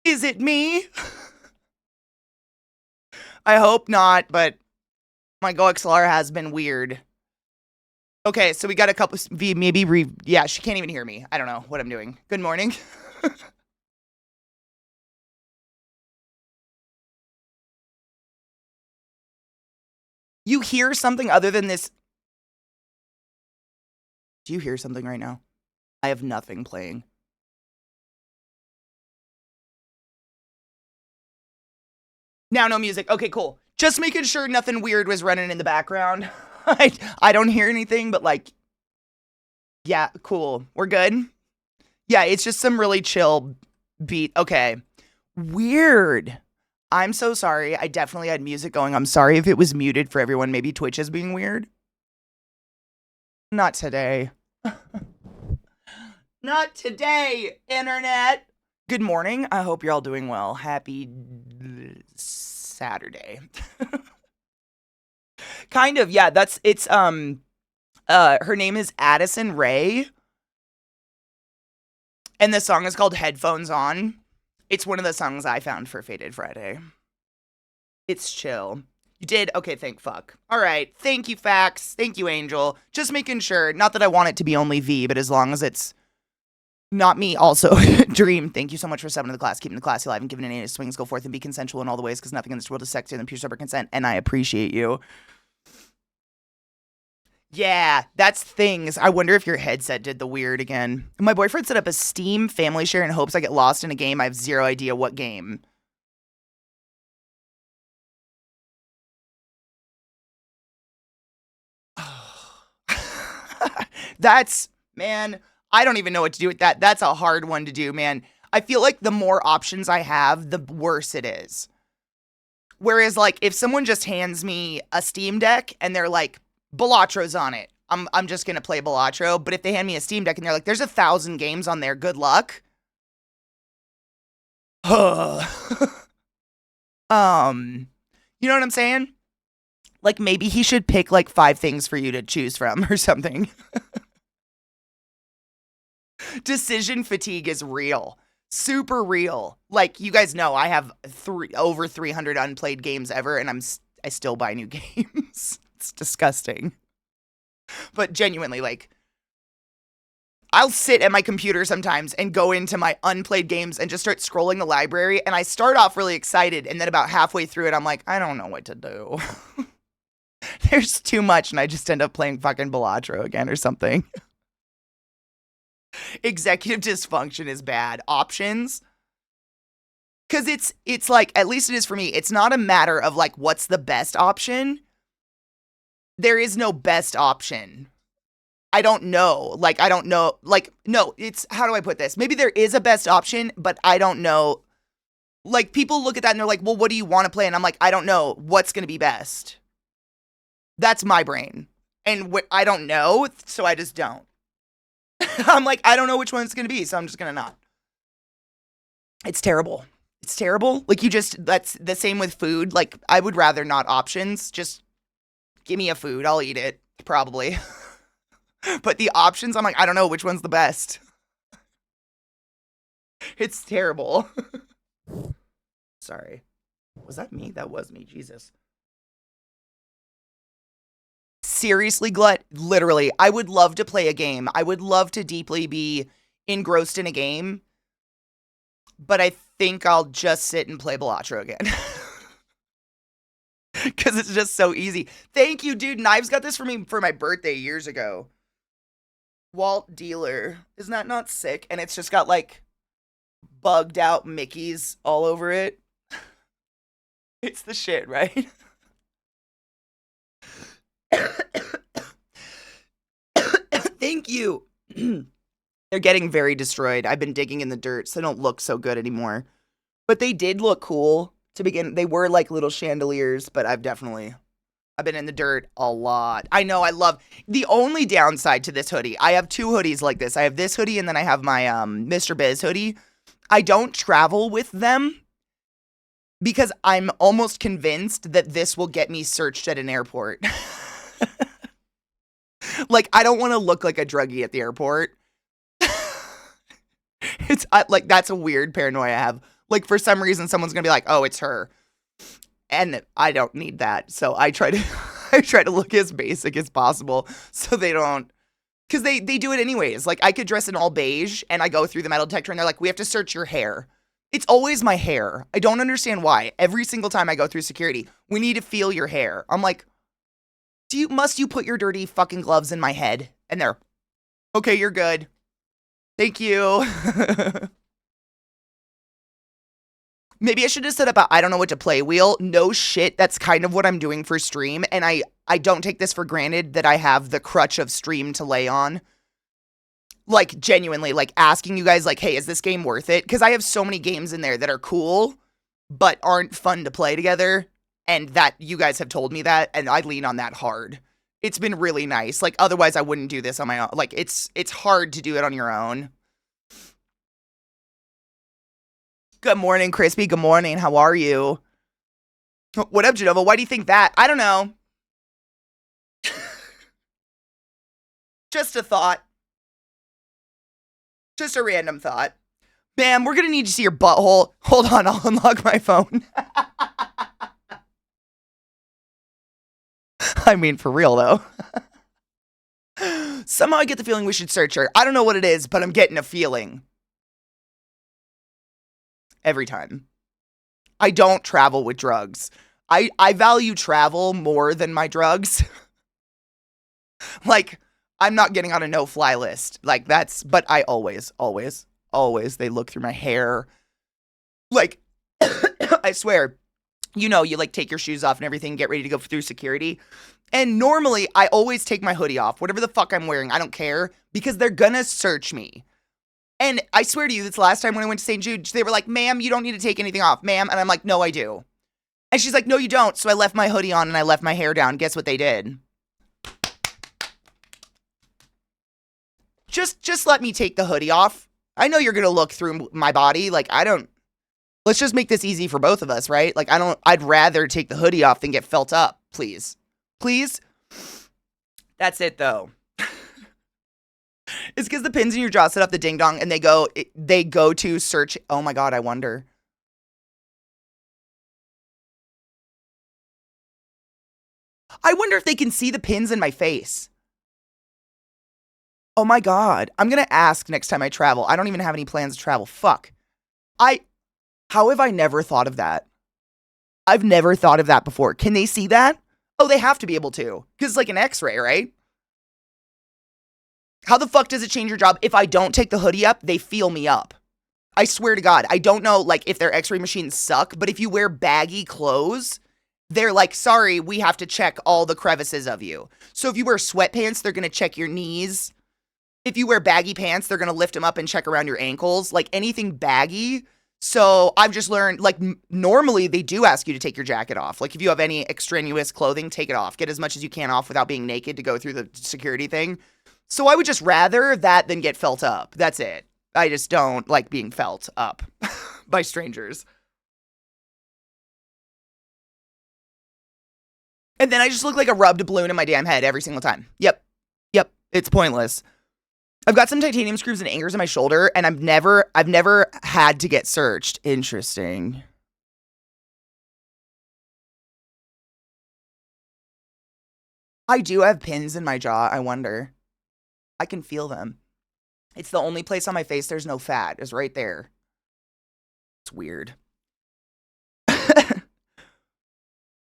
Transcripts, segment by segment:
Is it me? I hope not, but my GoXLR has been weird. Okay, so we got a couple, yeah, she can't even hear me. I don't know what I'm doing. Good morning. You hear something other than this? Do you hear something right now? I have nothing playing. Now no music. Okay, cool. Just making sure nothing weird was running in the background. I don't hear anything, but like, yeah, cool. We're good. Yeah, it's just some really chill beat. Okay. Weird. I'm so sorry. I definitely had music going. I'm sorry if it was muted for everyone. Maybe Twitch is being weird. Not today. Not today, internet. Good morning. I hope you're all doing well. Happy Saturday. Kind of, yeah, her name is Addison Rae. And the song is called Headphones On. It's one of the songs I found for Faded Friday. It's chill. You did? Okay, thank fuck. All right. Thank you, Fax. Thank you, Angel. Just making sure. Not that I want it to be only V, but as long as it's not me also. Dream, thank you so much for subbing to the class, keeping the class alive, and giving it a swings, go forth and be consensual in all the ways, because nothing in this world is sexier than pure sober consent, and I appreciate you. Yeah, that's things. I wonder if your headset did the weird again. My boyfriend set up a Steam family share in hopes I get lost in a game. I have zero idea what game. That's, man, I don't even know what to do with that. That's a hard one to do, man. I feel like the more options I have, the worse it is. Whereas, like, if someone just hands me a Steam Deck and they're like, Balatro's on it, I'm just gonna play Balatro. But if they hand me a Steam Deck and they're like, there's 1,000 games on there, good luck. You know what I'm saying? Like, maybe he should pick like 5 things for you to choose from or something. Decision fatigue is real. Super real. Like, you guys know I have over 300 unplayed games ever, and I still buy new games. It's disgusting. But genuinely, like, I'll sit at my computer sometimes and go into my unplayed games and just start scrolling the library, and I start off really excited, and then about halfway through it, I'm like, I don't know what to do. There's too much, and I just end up playing fucking Balatro again or something. Executive dysfunction is bad. Options? Because it's like, at least it is for me, it's not a matter of like, what's the best option? There is no best option. I don't know. Like, I don't know. Like, no, it's, how do I put this? Maybe there is a best option, but I don't know. Like, people look at that and they're like, well, what do you want to play? And I'm like, I don't know. What's going to be best? That's my brain. And I don't know, so I just don't. I'm like, I don't know which one it's going to be, so I'm just going to not. It's terrible. It's terrible. Like, that's the same with food. Like, I would rather not options. Just give me a food. I'll eat it, probably. But the options, I'm like, I don't know which one's the best. It's terrible. Sorry. Was that me? That was me. Jesus. Seriously, Glut, literally, I would love to play a game. I would love to deeply be engrossed in a game. But I think I'll just sit and play Balatro again. Because it's just so easy. Thank you, dude. Knives got this for me for my birthday years ago. Walt Dealer. Isn't that not sick? And it's just got like bugged out Mickeys all over it. It's the shit, right? Thank you. They're getting very destroyed. I've been digging in the dirt, so they don't look so good anymore. But they did look cool to begin. They were like little chandeliers, but I've been in the dirt a lot. I know, I love, the only downside to this hoodie, I have 2 hoodies like this. I have this hoodie and then I have my Mr. Biz hoodie. I don't travel with them because I'm almost convinced that this will get me searched at an airport. Like, I don't want to look like a druggie at the airport. It's like, that's a weird paranoia I have. Like, for some reason, someone's gonna be like, oh, it's her. And I don't need that. So I try to I try to look as basic as possible so they don't, because they do it anyways. Like, I could dress in all beige and I go through the metal detector and they're like, we have to search your hair. It's always my hair. I don't understand why. Every single time I go through security, we need to feel your hair. I'm like, must you put your dirty fucking gloves in my head? And they're, okay, you're good. Thank you. Maybe I should have set up a I don't know what to play wheel. No shit, that's kind of what I'm doing for stream. And I don't take this for granted that I have the crutch of stream to lay on. Like, genuinely, like, asking you guys, like, hey, is this game worth it? Because I have so many games in there that are cool, but aren't fun to play together. And that you guys have told me that, and I lean on that hard. It's been really nice. Like, otherwise I wouldn't do this on my own. Like, it's hard to do it on your own. Good morning, Crispy. Good morning. How are you? What up, Genova? Why do you think that? I don't know. Just a thought. Just a random thought. Bam, we're gonna need to see your butthole. Hold on, I'll unlock my phone. I mean, for real, though. Somehow I get the feeling we should search her. I don't know what it is, but I'm getting a feeling. Every time. I don't travel with drugs. I value travel more than my drugs. Like, I'm not getting on a no-fly list. Like, but I always, they look through my hair. Like, I swear, you like, take your shoes off and everything, get ready to go through security. And normally, I always take my hoodie off, whatever the fuck I'm wearing, I don't care, because they're gonna search me. And I swear to you, this last time when I went to St. Jude, they were like, ma'am, you don't need to take anything off, ma'am. And I'm like, no, I do. And she's like, no, you don't. So I left my hoodie on and I left my hair down. Guess what they did? Just let me take the hoodie off. I know you're gonna look through my body. Like, let's just make this easy for both of us, right? Like, I'd rather take the hoodie off than get felt up, please. Please? That's it, though. It's because the pins in your jaw set up the ding-dong, and they go to search. Oh my god, I wonder. I wonder if they can see the pins in my face. Oh my god. I'm gonna ask next time I travel. I don't even have any plans to travel. Fuck. How have I never thought of that? I've never thought of that before. Can they see that? Oh, they have to be able to. Because it's like an x-ray, right? How the fuck does it change your job? If I don't take the hoodie up, they feel me up. I swear to God. I don't know, like, if their x-ray machines suck, but if you wear baggy clothes, they're like, sorry, we have to check all the crevices of you. So if you wear sweatpants, they're going to check your knees. If you wear baggy pants, they're going to lift them up and check around your ankles. Like, anything baggy. So I've just learned, like, normally they do ask you to take your jacket off. Like, if you have any extraneous clothing, take it off. Get as much as you can off without being naked to go through the security thing. So I would just rather that than get felt up. That's it. I just don't like being felt up by strangers. And then I just look like a rubbed balloon in my damn head every single time. Yep. It's pointless. I've got some titanium screws and anchors in my shoulder, and I've never had to get searched. Interesting. I do have pins in my jaw, I wonder. I can feel them. It's the only place on my face there's no fat. It's right there. It's weird.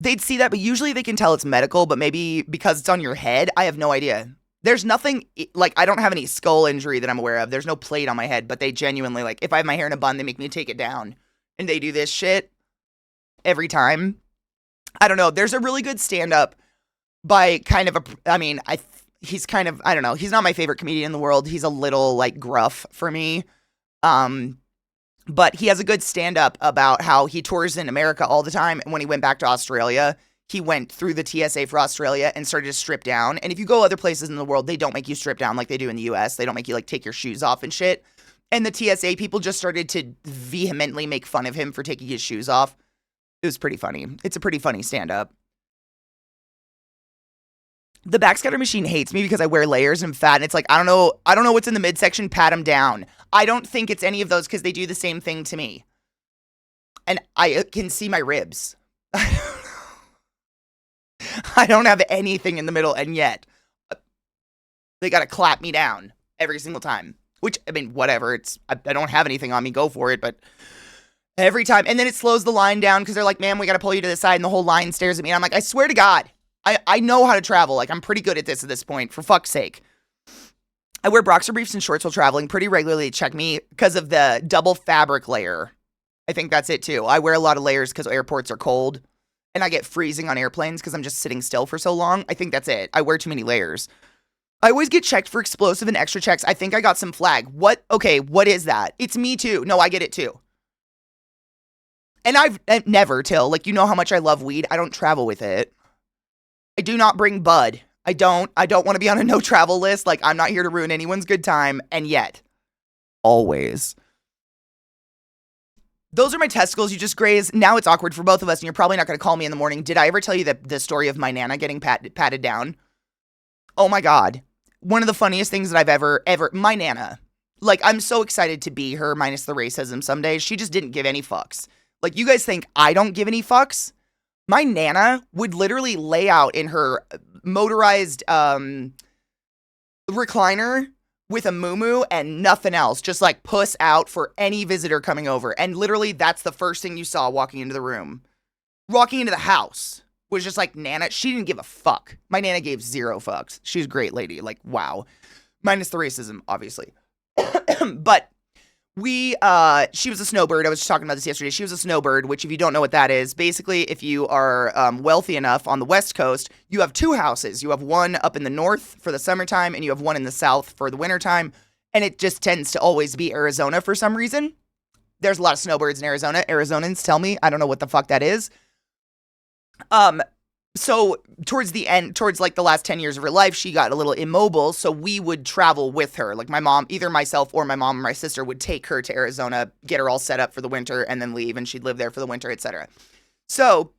They'd see that, but usually they can tell it's medical, but maybe because it's on your head, I have no idea. There's nothing, like, I don't have any skull injury that I'm aware of. There's no plate on my head, but they genuinely, like, if I have my hair in a bun, they make me take it down. And they do this shit every time. I don't know. There's a really good stand-up by kind of he's kind of, I don't know. He's not my favorite comedian in the world. He's a little, like, gruff for me. But he has a good stand-up about how he tours in America all the time. And when he went back to Australia, he went through the TSA for Australia and started to strip down. And if you go other places in the world, they don't make you strip down like they do in the US. They don't make you, like, take your shoes off and shit. And the TSA people just started to vehemently make fun of him for taking his shoes off. It was pretty funny. It's a pretty funny stand-up. The backscatter machine hates me because I wear layers and I'm fat. And it's like, I don't know what's in the midsection. Pat them down. I don't think it's any of those because they do the same thing to me. and I can see my ribs. I don't have anything in the middle, and yet they got to clap me down every single time. Which, I mean, whatever. I don't have anything on me. Go for it. But every time. And then it slows the line down because they're like, ma'am, we got to pull you to the side. And the whole line stares at me. And I'm like, I swear to God, I know how to travel. Like, I'm pretty good at this point. For fuck's sake. I wear boxer briefs and shorts while traveling pretty regularly. Check me because of the double fabric layer. I think that's it, too. I wear a lot of layers because airports are cold. And I get freezing on airplanes because I'm just sitting still for so long. I think that's it. I wear too many layers. I always get checked for explosive and extra checks. I think I got some flag. What? Okay, what is that? It's me too. No, I get it too. And I've never, Till, like, you know how much I love weed. I don't travel with it. I do not bring bud. I don't want to be on a no travel list. Like, I'm not here to ruin anyone's good time. And yet, always. Those are my testicles you just grazed. Now it's awkward for both of us, and you're probably not going to call me in the morning. Did I ever tell you the story of my Nana getting patted down? Oh my God. One of the funniest things that I've ever, my Nana. Like, I'm so excited to be her minus the racism someday. She just didn't give any fucks. Like, you guys think I don't give any fucks? My Nana would literally lay out in her motorized recliner with a muumuu and nothing else. Just like puss out for any visitor coming over. And literally that's the first thing you saw walking into the room. Walking into the house was just like Nana. She didn't give a fuck. My Nana gave zero fucks. She's a great lady. Like, wow. Minus the racism, obviously. But she was a snowbird. I was just talking about this yesterday. She was a snowbird, which if you don't know what that is, basically if you are wealthy enough on the West Coast, you have two houses. You have one up in the north for the summertime and you have one in the south for the wintertime. And it just tends to always be Arizona for some reason. There's a lot of snowbirds in Arizona. Arizonans tell me. I don't know what the fuck that is. So towards the end, towards like the last 10 years of her life, she got a little immobile. So we would travel with her. Like my mom, either myself or my mom or my sister would take her to Arizona, get her all set up for the winter and then leave. And she'd live there for the winter, etc. So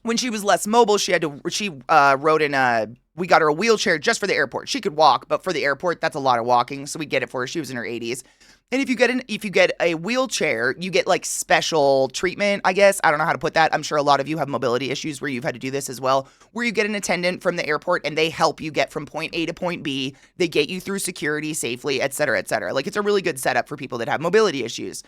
when she was less mobile, she rode in we got her a wheelchair just for the airport. She could walk, but for the airport, that's a lot of walking. So we get it for her. She was in her 80s. And if you get a wheelchair, you get like special treatment, I guess. I don't know how to put that. I'm sure a lot of you have mobility issues where you've had to do this as well, where you get an attendant from the airport and they help you get from point A to point B. They get you through security safely, et cetera, et cetera. Like, it's a really good setup for people that have mobility issues.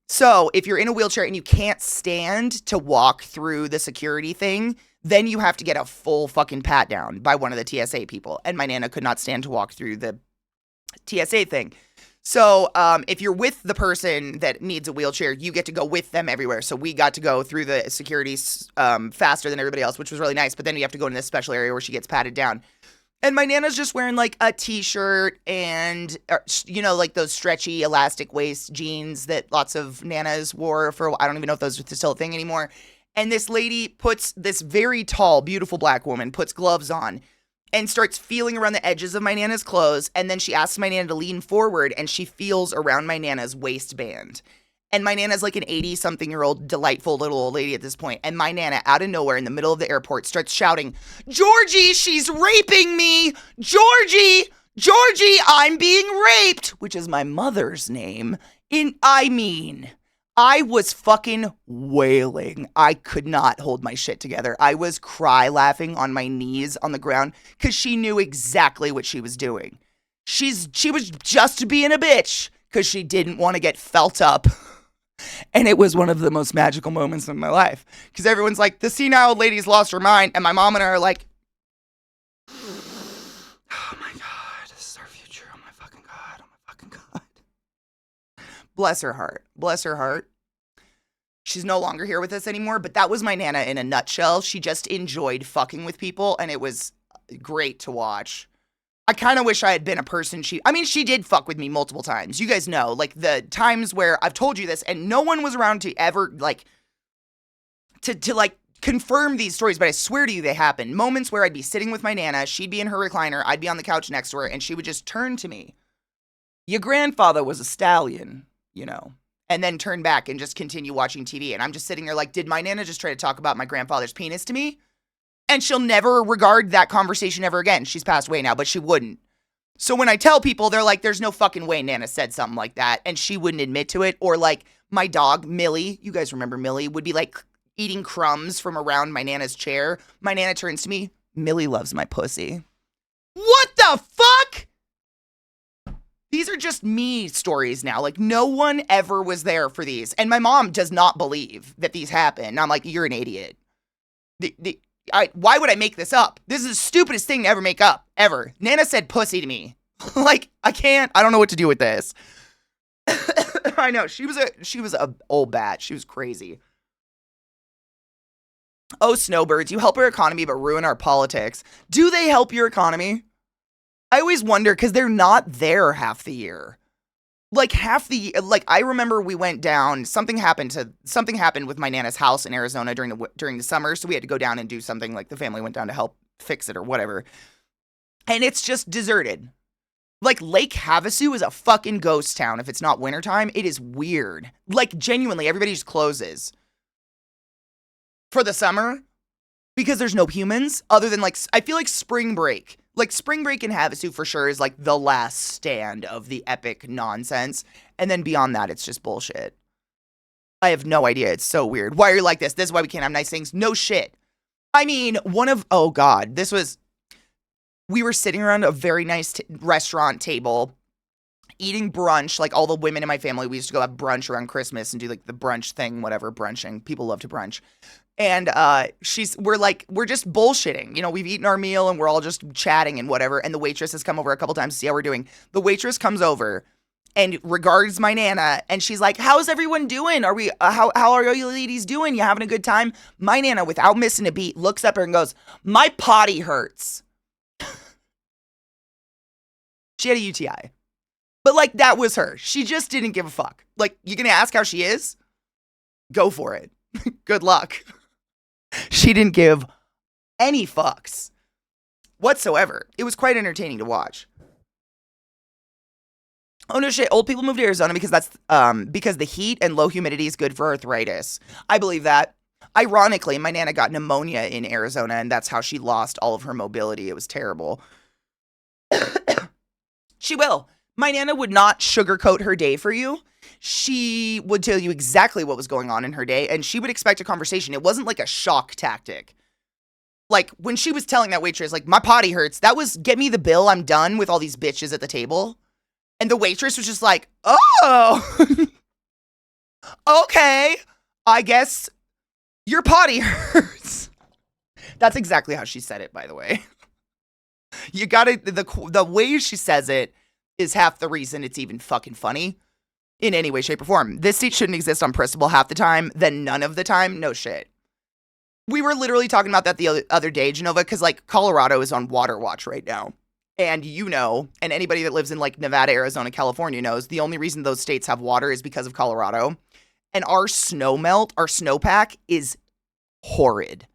So if you're in a wheelchair and you can't stand to walk through the security thing, then you have to get a full fucking pat down by one of the TSA people. And my Nana could not stand to walk through the TSA thing. So if you're with the person that needs a wheelchair, you get to go with them everywhere. So we got to go through the security faster than everybody else, which was really nice. But then you have to go in this special area where she gets patted down. And my Nana's just wearing like a t-shirt and, you know, like those stretchy elastic waist jeans that lots of Nanas wore for, I don't even know if those are still a thing anymore. And this lady this very tall, beautiful black woman puts gloves on and starts feeling around the edges of my Nana's clothes. And then she asks my Nana to lean forward and she feels around my Nana's waistband. And my Nana's like an 80-something-year-old, delightful little old lady at this point. And my Nana, out of nowhere in the middle of the airport, starts shouting, "Georgie, she's raping me! Georgie! Georgie, I'm being raped!" Which is my mother's name. I was fucking wailing. I could not hold my shit together. I was cry laughing on my knees on the ground because she knew exactly what she was doing. She was just being a bitch because she didn't want to get felt up. And it was one of the most magical moments of my life because everyone's like, the senile old lady's lost her mind. And my mom and I are like, oh my God, this is our future. Oh my fucking God. Oh my fucking God. Bless her heart. Bless her heart. She's no longer here with us anymore, but that was my Nana in a nutshell. She just enjoyed fucking with people, and it was great to watch. I kind of wish I had been a person she did fuck with me multiple times. You guys know, like, the times where I've told you this, and no one was around to ever, like, to confirm these stories, but I swear to you they happened. Moments where I'd be sitting with my Nana, she'd be in her recliner, I'd be on the couch next to her, and she would just turn to me. Your grandfather was a stallion, you know, and then turn back and just continue watching TV. And I'm just sitting there like, did my Nana just try to talk about my grandfather's penis to me? And she'll never regard that conversation ever again. She's passed away now, but she wouldn't. So when I tell people, they're like, there's no fucking way Nana said something like that. And she wouldn't admit to it. Or like my dog, Millie, you guys remember Millie, would be like eating crumbs from around my Nana's chair. My Nana turns to me, Millie loves my pussy. What the fuck? These are just me stories now. Like, no one ever was there for these. And my mom does not believe that these happen. And I'm like, you're an idiot. Why would I make this up? This is the stupidest thing to ever make up, ever. Nana said pussy to me. Like, I don't know what to do with this. I know, she was a old bat. She was crazy. Oh, snowbirds, you help our economy but ruin our politics. Do they help your economy? I always wonder, because they're not there half the year. Like, I remember we went down, something happened with my Nana's house in Arizona during the summer, so we had to go down and do something, like the family went down to help fix it or whatever. And it's just deserted. Like, Lake Havasu is a fucking ghost town if it's not wintertime. It is weird. Like, genuinely, everybody just closes for the summer because there's no humans other than, like, I feel like spring break. Like, spring break in Havasu for sure is, like, the last stand of the epic nonsense. And then beyond that, it's just bullshit. I have no idea. It's so weird. Why are you like this? This is why we can't have nice things. No shit. I mean, oh God, we were sitting around a very nice restaurant table eating brunch. Like, all the women in my family, we used to go have brunch around Christmas and do, like, the brunch thing, whatever, brunching. People love to brunch. And we're just bullshitting. You know, we've eaten our meal and we're all just chatting and whatever. And the waitress has come over a couple times to see how we're doing. The waitress comes over and regards my Nana and she's like, how's everyone doing? How are you ladies doing? You having a good time? My Nana, without missing a beat, looks up at her and goes, my potty hurts. She had a UTI. But, like, that was her. She just didn't give a fuck. Like, you gonna ask how she is? Go for it. Good luck. She didn't give any fucks whatsoever. It was quite entertaining to watch. Oh no shit, old people move to Arizona because because the heat and low humidity is good for arthritis. I believe that. Ironically, my Nana got pneumonia in Arizona and that's how she lost all of her mobility. It was terrible. She will. My Nana would not sugarcoat her day for you. She would tell you exactly what was going on in her day, and she would expect a conversation. It wasn't like a shock tactic. Like, when she was telling that waitress, like, my potty hurts, that was, get me the bill, I'm done with all these bitches at the table. And the waitress was just like, oh, okay, I guess your potty hurts. That's exactly how she said it, by the way. You gotta, the way she says it is half the reason it's even fucking funny. In any way, shape, or form. This seat shouldn't exist on principle half the time, then none of the time. No shit. We were literally talking about that the other day, Genova, because, like, Colorado is on water watch right now. And you know, and anybody that lives in, like, Nevada, Arizona, California knows, the only reason those states have water is because of Colorado. And our snowpack is horrid.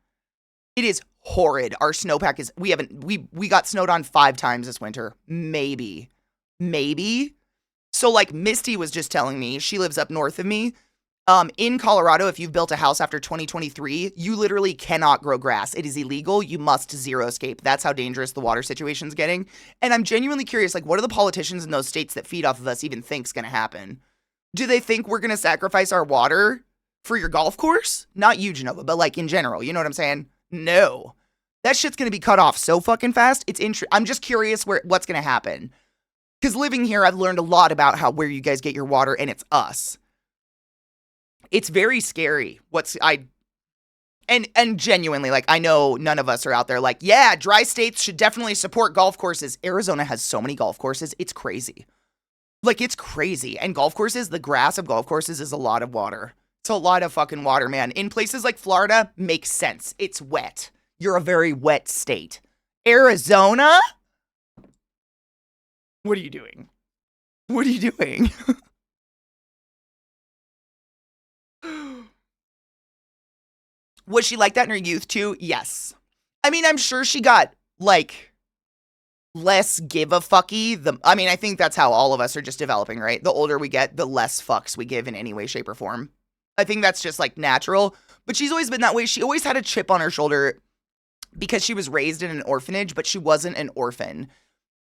It is horrid. Our snowpack is, we got snowed on 5 times this winter. Maybe. So, like, Misty was just telling me, she lives up north of me. In Colorado, if you've built a house after 2023, you literally cannot grow grass. It is illegal. You must xeriscape. That's how dangerous the water situation's getting. And I'm genuinely curious, like, what do the politicians in those states that feed off of us even think's gonna happen? Do they think we're gonna sacrifice our water for your golf course? Not you, Genova, but, like, in general. You know what I'm saying? No. That shit's gonna be cut off so fucking fast. I'm just curious what's gonna happen. Because living here, I've learned a lot about where you guys get your water, and it's us. It's very scary. And genuinely, like, I know none of us are out there like, yeah, dry states should definitely support golf courses. Arizona has so many golf courses. It's crazy. Like, it's crazy. And golf courses, the grass of golf courses is a lot of water. It's a lot of fucking water, man. In places like Florida, makes sense. It's wet. You're a very wet state. Arizona? What are you doing? What are you doing? Was she like that in her youth too? Yes. I mean, I'm sure she got, like, less give a fucky. I think that's how all of us are just developing, right? The older we get, the less fucks we give in any way, shape, or form. I think that's just, like, natural. But she's always been that way. She always had a chip on her shoulder because she was raised in an orphanage, but she wasn't an orphan.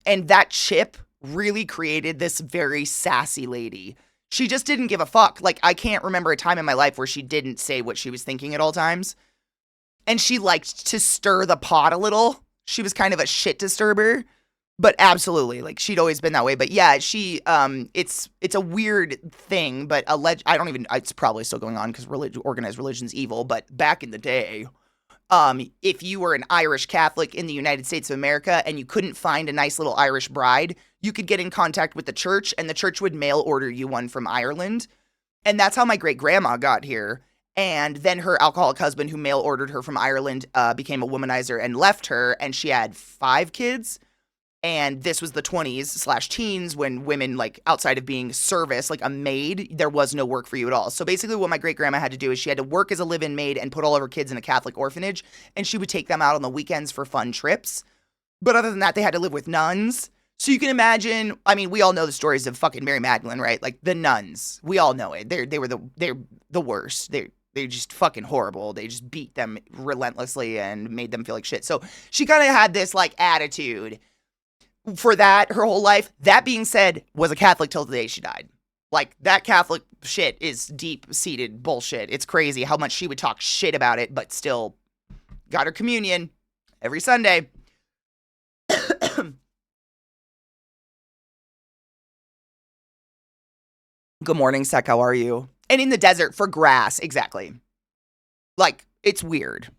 And that chip really created this very sassy lady. She just didn't give a fuck. Like, I can't remember a time in my life where she didn't say what she was thinking at all times. And she liked to stir the pot a little. She was kind of a shit disturber. But absolutely, like, she'd always been that way. But yeah, she, it's a weird thing, but it's probably still going on because organized religion's evil. But back in the day, if you were an Irish Catholic in the United States of America and you couldn't find a nice little Irish bride, you could get in contact with the church and the church would mail order you one from Ireland. And that's how my great grandma got here. And then her alcoholic husband, who mail ordered her from Ireland, became a womanizer and left her. And she had 5 kids. And this was the 20s/teens when women, like, outside of being service, like a maid, there was no work for you at all. So basically what my great-grandma had to do is she had to work as a live-in maid and put all of her kids in a Catholic orphanage, and she would take them out on the weekends for fun trips. But other than that, they had to live with nuns. So you can imagine, I mean, we all know the stories of fucking Mary Magdalene, right? Like, the nuns. We all know it. They're the worst. They're just fucking horrible. They just beat them relentlessly and made them feel like shit. So she kind of had this, like, attitude for that her whole life. That being said, was a Catholic till the day she died. Like, that Catholic shit is deep-seated bullshit. It's crazy how much she would talk shit about it, but still got her communion every Sunday. Good morning, Sek. How are you? And in the desert for grass, exactly. Like, it's weird.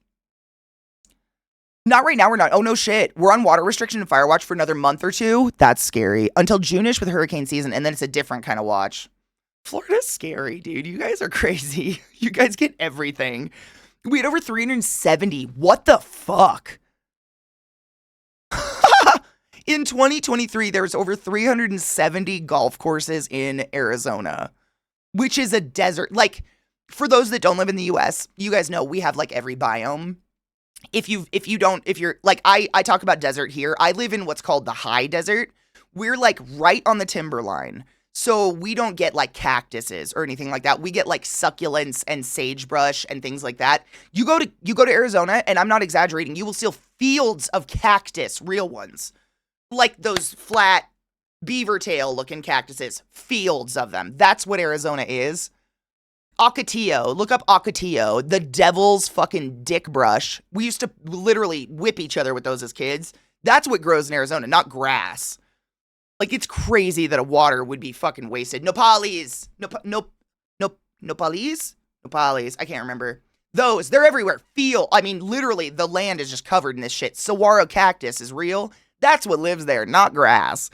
Not right now, we're not. Oh, no shit. We're on water restriction and fire watch for another month or 2. That's scary. Until June-ish with hurricane season, and then it's a different kind of watch. Florida's scary, dude. You guys are crazy. You guys get everything. We had over 370. What the fuck? In 2023, there's over 370 golf courses in Arizona, which is a desert. Like, for those that don't live in the U.S., you guys know we have, like, every biome. If you're like, I talk about desert here. I live in what's called the high desert. We're like right on the timberline. So we don't get like cactuses or anything like that. We get like succulents and sagebrush and things like that. You go to Arizona, and I'm not exaggerating, you will see fields of cactus, real ones. Like those flat beaver tail looking cactuses. Fields of them. That's what Arizona is. Ocotillo, look up Ocotillo, the devil's fucking dick brush. We used to literally whip each other with those as kids. That's what grows in Arizona, not grass. Like, it's crazy that a water would be fucking wasted. Nopales. Nopales? Nopales. I can't remember. Those, they're everywhere. I mean, literally, the land is just covered in this shit. Saguaro cactus is real. That's what lives there, not grass.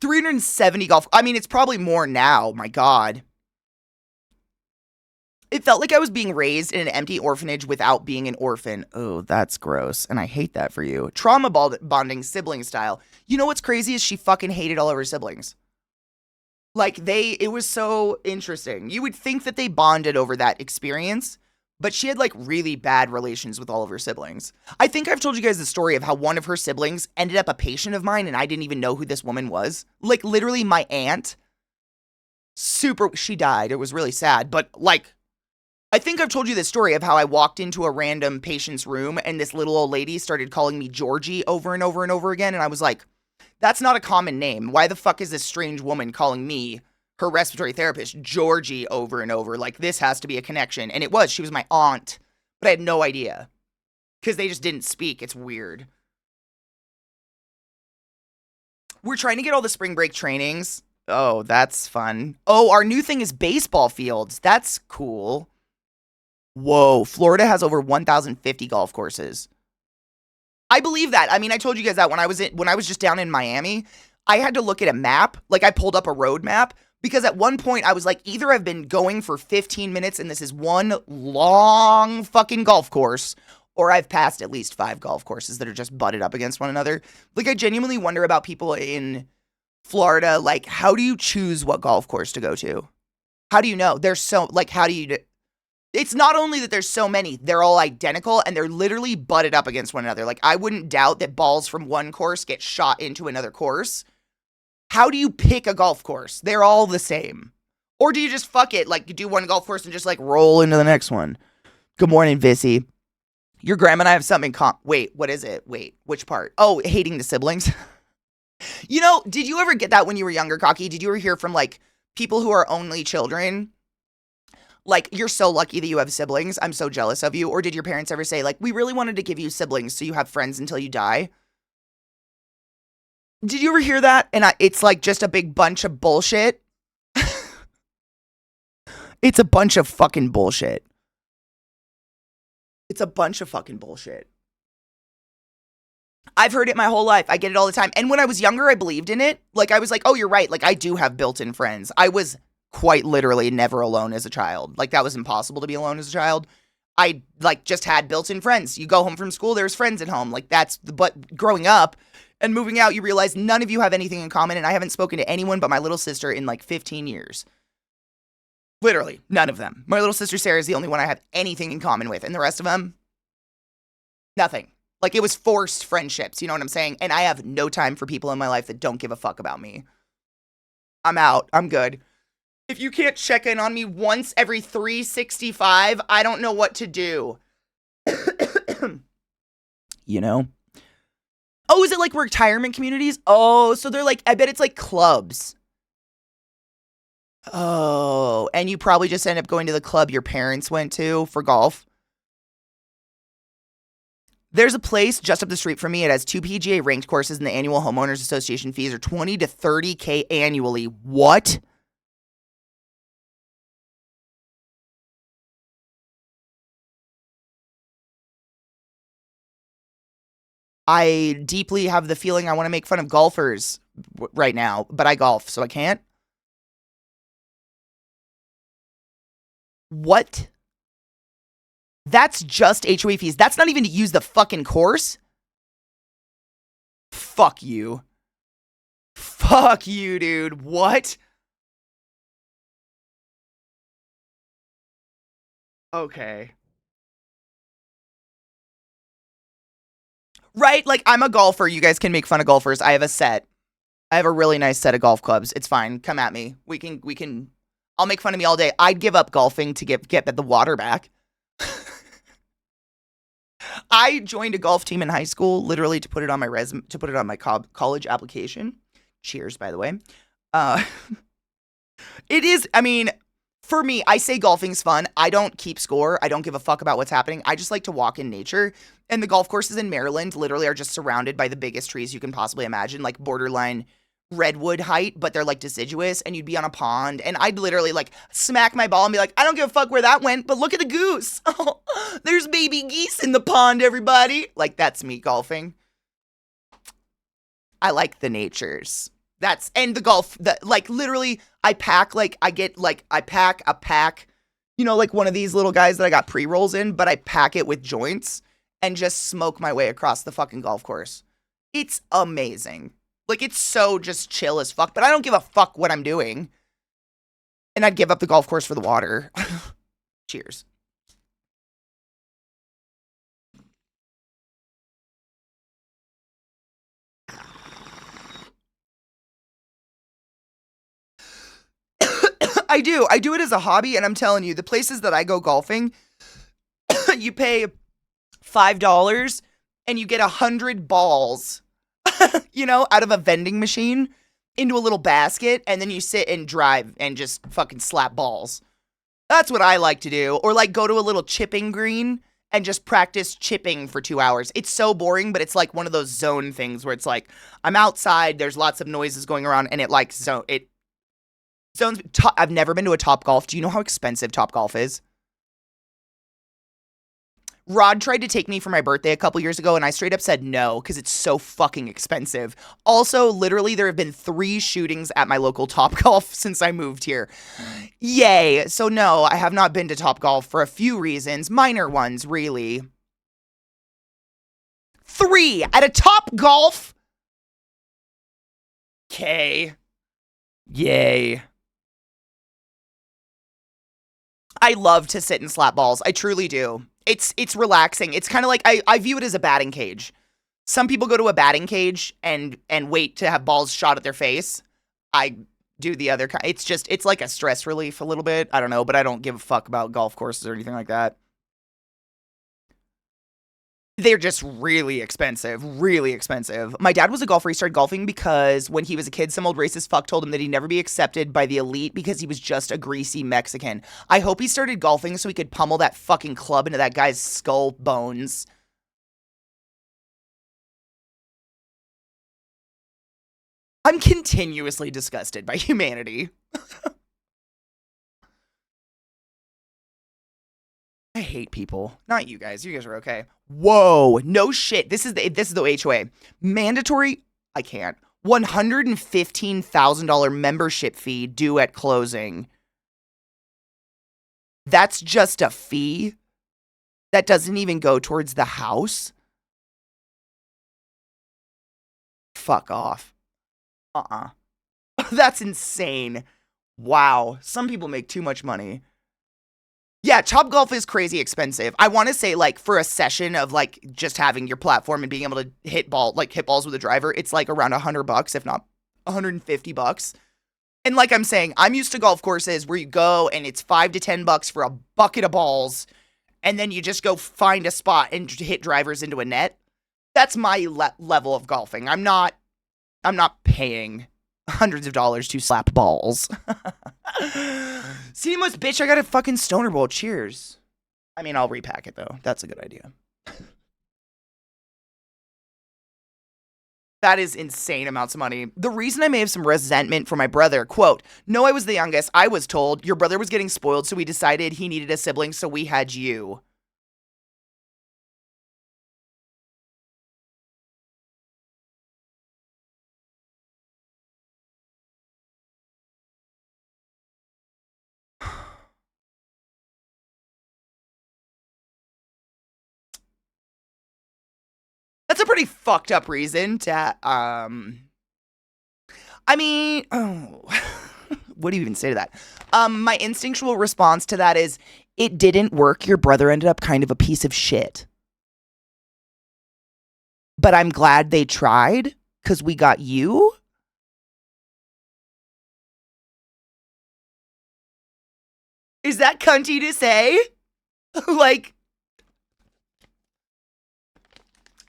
370 golf. I mean, it's probably more now. My God. It felt like I was being raised in an empty orphanage without being an orphan. Oh, that's gross. And I hate that for you. Trauma bonding sibling style. You know what's crazy is she fucking hated all of her siblings. Like, it was so interesting. You would think that they bonded over that experience, but she had, like, really bad relations with all of her siblings. I think I've told you guys the story of how one of her siblings ended up a patient of mine, and I didn't even know who this woman was. Like, literally, my aunt, she died. It was really sad. But, like, I think I've told you this story of how I walked into a random patient's room, and this little old lady started calling me Georgie over and over and over again, and I was like, that's not a common name. Why the fuck is this strange woman calling me, her respiratory therapist, Georgie, over and over? Like, this has to be a connection. And it was. She was my aunt. But I had no idea. Because they just didn't speak. It's weird. We're trying to get all the spring break trainings. Oh, that's fun. Oh, our new thing is baseball fields. That's cool. Whoa. Florida has over 1,050 golf courses. I believe that. I mean, I told you guys that when I was just down in Miami, I had to look at a map. Like, I pulled up a road map. Because at one point, I was like, either I've been going for 15 minutes and this is one long fucking golf course, or I've passed at least 5 golf courses that are just butted up against one another. Like, I genuinely wonder about people in Florida. Like, how do you choose what golf course to go to? How do you know? How do you It's not only that there's so many, they're all identical, and they're literally butted up against one another. Like, I wouldn't doubt that balls from one course get shot into another course. How do you pick a golf course? They're all the same. Or do you just fuck it? Like, you do one golf course and just, like, roll into the next one. Good morning, Vissy. Your grandma and I have something in common. Wait, what is it? Wait, which part? Oh, hating the siblings. You know, did you ever get that when you were younger, Cocky? Did you ever hear from like people who are only children? Like, you're so lucky that you have siblings. I'm so jealous of you. Or did your parents ever say, like, we really wanted to give you siblings so you have friends until you die? Did you ever hear that? And it's like just a big bunch of bullshit. It's a bunch of fucking bullshit. It's a bunch of fucking bullshit. I've heard it my whole life. I get it all the time. And when I was younger, I believed in it. Like, I was like, oh, you're right. Like, I do have built-in friends. I was quite literally never alone as a child. Like, that was impossible to be alone as a child. I, like, just had built-in friends. You go home from school, there's friends at home. Like, but growing up and moving out, you realize none of you have anything in common, and I haven't spoken to anyone but my little sister in, like, 15 years. Literally, none of them. My little sister Sarah is the only one I have anything in common with, and the rest of them, nothing. Like, it was forced friendships, you know what I'm saying? And I have no time for people in my life that don't give a fuck about me. I'm out. I'm good. If you can't check in on me once every 365, I don't know what to do. You know? Oh, is it like retirement communities? Oh, so they're like, I bet it's like clubs. Oh, and you probably just end up going to the club your parents went to for golf. There's a place just up the street from me. It has 2 PGA ranked courses, and the annual homeowners association fees are $20 to $30K annually. What? I deeply have the feeling I want to make fun of golfers right now, but I golf, so I can't. What? That's just HOA fees. That's not even to use the fucking course. Fuck you. Fuck you, dude. What? Okay. Right? Like, I'm a golfer. You guys can make fun of golfers. I have a set. I have a really nice set of golf clubs. It's fine. Come at me. We can, I'll make fun of me all day. I'd give up golfing to get the water back. I joined a golf team in high school, literally to put it on my resume, to put it on my college application. Cheers, by the way. Uh, it is, I mean, for me, I say golfing's fun. I don't keep score. I don't give a fuck about what's happening. I just like to walk in nature. And the golf courses in Maryland literally are just surrounded by the biggest trees you can possibly imagine, like borderline redwood height, but they're like deciduous, and you'd be on a pond, and I'd literally like smack my ball and be like, I don't give a fuck where that went, but look at the goose. Oh, there's baby geese in the pond, everybody. Like, that's me golfing. I like the natures. That's, and the golf, like, literally, I pack a pack, you know, like one of these little guys that I got pre-rolls in, but I pack it with joints and just smoke my way across the fucking golf course. It's amazing. Like, it's so just chill as fuck, but I don't give a fuck what I'm doing. And I'd give up the golf course for the water. Cheers. I do. I do it as a hobby, and I'm telling you, the places that I go golfing, you pay $5 and you get 100 balls, you know, out of a vending machine into a little basket, and then you sit and drive and just fucking slap balls. That's what I like to do. Or like go to a little chipping green and just practice chipping for 2 hours. It's so boring, but it's like one of those zone things where it's like, I'm outside, there's lots of noises going around, and it like zones. I've never been to a Top Golf. Do you know how expensive Top Golf is? Rod tried to take me for my birthday a couple years ago, and I straight up said no because it's so fucking expensive. Also, literally, there have been 3 shootings at my local Top Golf since I moved here. Yay. So no, I have not been to Top Golf for a few reasons. Minor ones, really. 3 at a Top Golf? Okay. Yay. I love to sit and slap balls. I truly do. It's relaxing. It's kind of like, I view it as a batting cage. Some people go to a batting cage and wait to have balls shot at their face. I do the other kind. It's like a stress relief a little bit. I don't know, but I don't give a fuck about golf courses or anything like that. They're just really expensive, really expensive. My dad was a golfer. He started golfing because when he was a kid, some old racist fuck told him that he'd never be accepted by the elite because he was just a greasy Mexican. I hope he started golfing so he could pummel that fucking club into that guy's skull bones. I'm continuously disgusted by humanity. I hate people. Not you guys. You guys are okay. Whoa. No shit. This is the HOA. Mandatory. I can't. $115,000 membership fee due at closing. That's just a fee. That doesn't even go towards the house. Fuck off. That's insane. Wow. Some people make too much money. Yeah, Top Golf is crazy expensive. I want to say, like, for a session of, like, just having your platform and being able to hit balls with a driver, it's, like, around $100, if not $150. And like I'm saying, I'm used to golf courses where you go and it's $5 to $10 for a bucket of balls, and then you just go find a spot and hit drivers into a net. That's my level of golfing. I'm not paying hundreds of dollars to slap balls. Seamless bitch, I got a fucking stoner bowl. Cheers. I mean, I'll repack it though. That's a good idea. That is insane amounts of money. The reason I may have some resentment for my brother, quote, no, I was the youngest. I was told your brother was getting spoiled, so we decided he needed a sibling, so we had you. That's a pretty fucked up reason to, I mean, oh, what do you even say to that? My instinctual response to that is, it didn't work. Your brother ended up kind of a piece of shit. But I'm glad they tried, because we got you. Is that cunty to say? Like,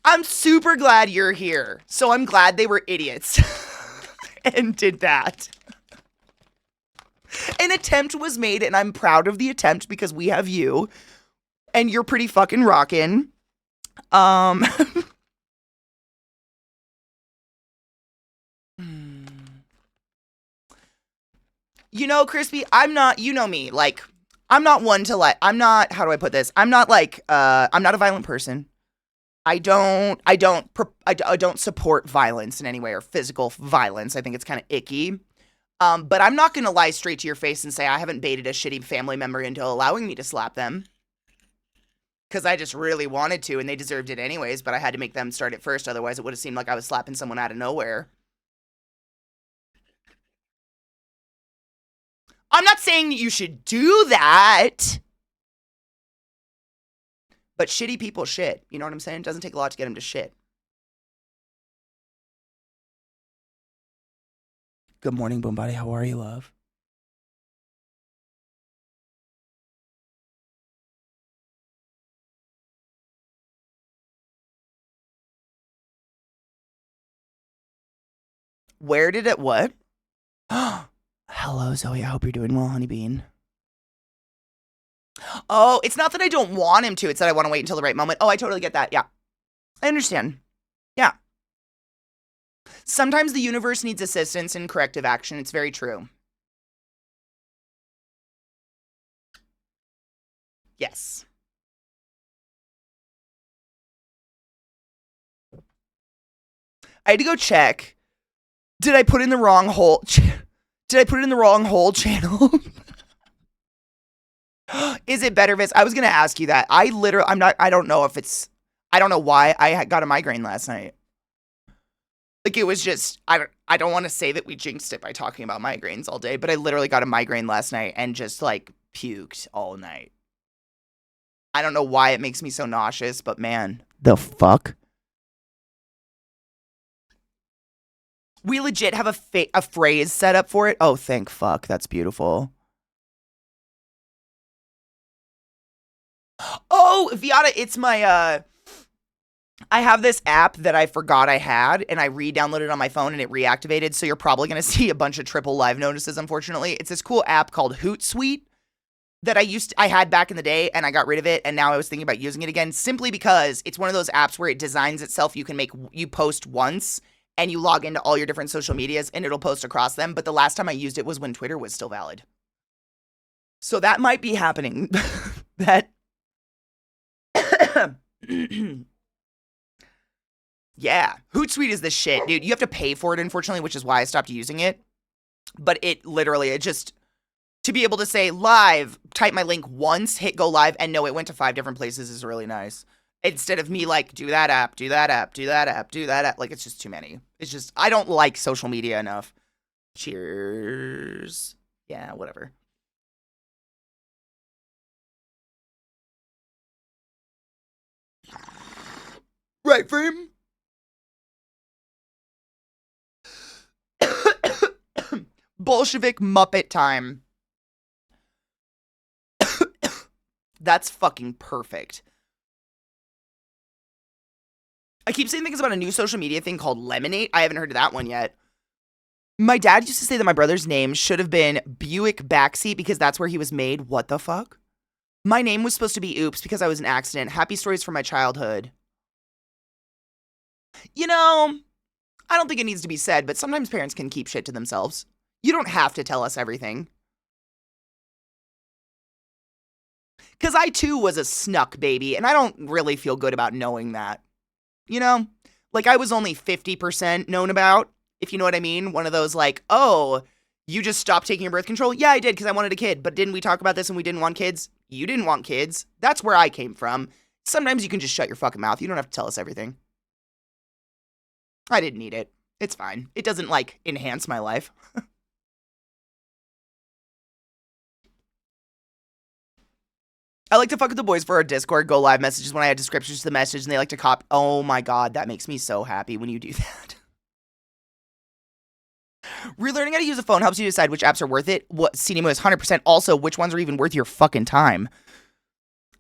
I'm super glad you're here. So I'm glad they were idiots and did that. An attempt was made, and I'm proud of the attempt because we have you, and you're pretty fucking rockin'. You know, Crispy, I'm not, you know me, like, I'm not one to like, I'm not, how do I put this? I'm not like, I'm not a violent person. I don't support violence in any way, or physical violence. I think it's kind of icky. But I'm not going to lie straight to your face and say I haven't baited a shitty family member into allowing me to slap them. Because I just really wanted to, and they deserved it anyways, but I had to make them start it first. Otherwise, it would have seemed like I was slapping someone out of nowhere. I'm not saying that you should do that. But shitty people shit. You know what I'm saying? It doesn't take a lot to get them to shit. Good morning, Boombody. How are you, love? Where did it what? Hello, Zoe. I hope you're doing well, honeybean. Oh, it's not that I don't want him to. It's that I want to wait until the right moment. Oh, I totally get that. Yeah. I understand. Yeah. Sometimes the universe needs assistance in corrective action. It's very true. Yes. I had to go check. Did I put in the wrong hole? Did I put it in the wrong hole channel? Is it better, Vis? I was gonna ask you that. I don't know if it's, I don't know why I got a migraine last night. Like, it was just, I don't want to say that we jinxed it by talking about migraines all day, but I literally got a migraine last night and just, like, puked all night. I don't know why it makes me so nauseous, but man, the fuck? We legit have a phrase set up for it. Oh, thank fuck. That's beautiful. Oh, Viata, it's my, I have this app that I forgot I had, and I re-downloaded it on my phone, and it reactivated, so you're probably going to see a bunch of triple live notices, unfortunately. It's this cool app called Hootsuite that I had back in the day, and I got rid of it, and now I was thinking about using it again, simply because it's one of those apps where it designs itself. You post once, and you log into all your different social medias, and it'll post across them, but the last time I used it was when Twitter was still valid. So that might be happening. That... Yeah, Hootsuite is the shit, dude. You have to pay for it, unfortunately, which is why I stopped using it. But it just, to be able to say live, type my link once, hit go live, and no, it went to 5 different places is really nice. Instead of me like, do that app, do that app, do that app, do that app. Like, it's just too many. It's just, I don't like social media enough. Cheers. Yeah, whatever. Right frame. Bolshevik Muppet time. That's fucking perfect. I keep saying things about a new social media thing called Lemonade. I haven't heard of that one yet. My dad used to say that my brother's name should have been Buick Backseat because that's where he was made. What the fuck? My name was supposed to be Oops because I was an accident. Happy stories from my childhood. You know, I don't think it needs to be said, but sometimes parents can keep shit to themselves. You don't have to tell us everything. Because I, too, was a snuck baby, and I don't really feel good about knowing that. You know? Like, I was only 50% known about, if you know what I mean. One of those, like, oh, you just stopped taking your birth control? Yeah, I did, because I wanted a kid. But didn't we talk about this and we didn't want kids? You didn't want kids. That's where I came from. Sometimes you can just shut your fucking mouth. You don't have to tell us everything. I didn't need it. It's fine. It doesn't, like, enhance my life. I like to fuck with the boys for our Discord go live messages when I add descriptions to the message and they like to copy. Oh my god, that makes me so happy when you do that. Relearning how to use a phone helps you decide which apps are worth it. What CDMO is 100%. Also, which ones are even worth your fucking time.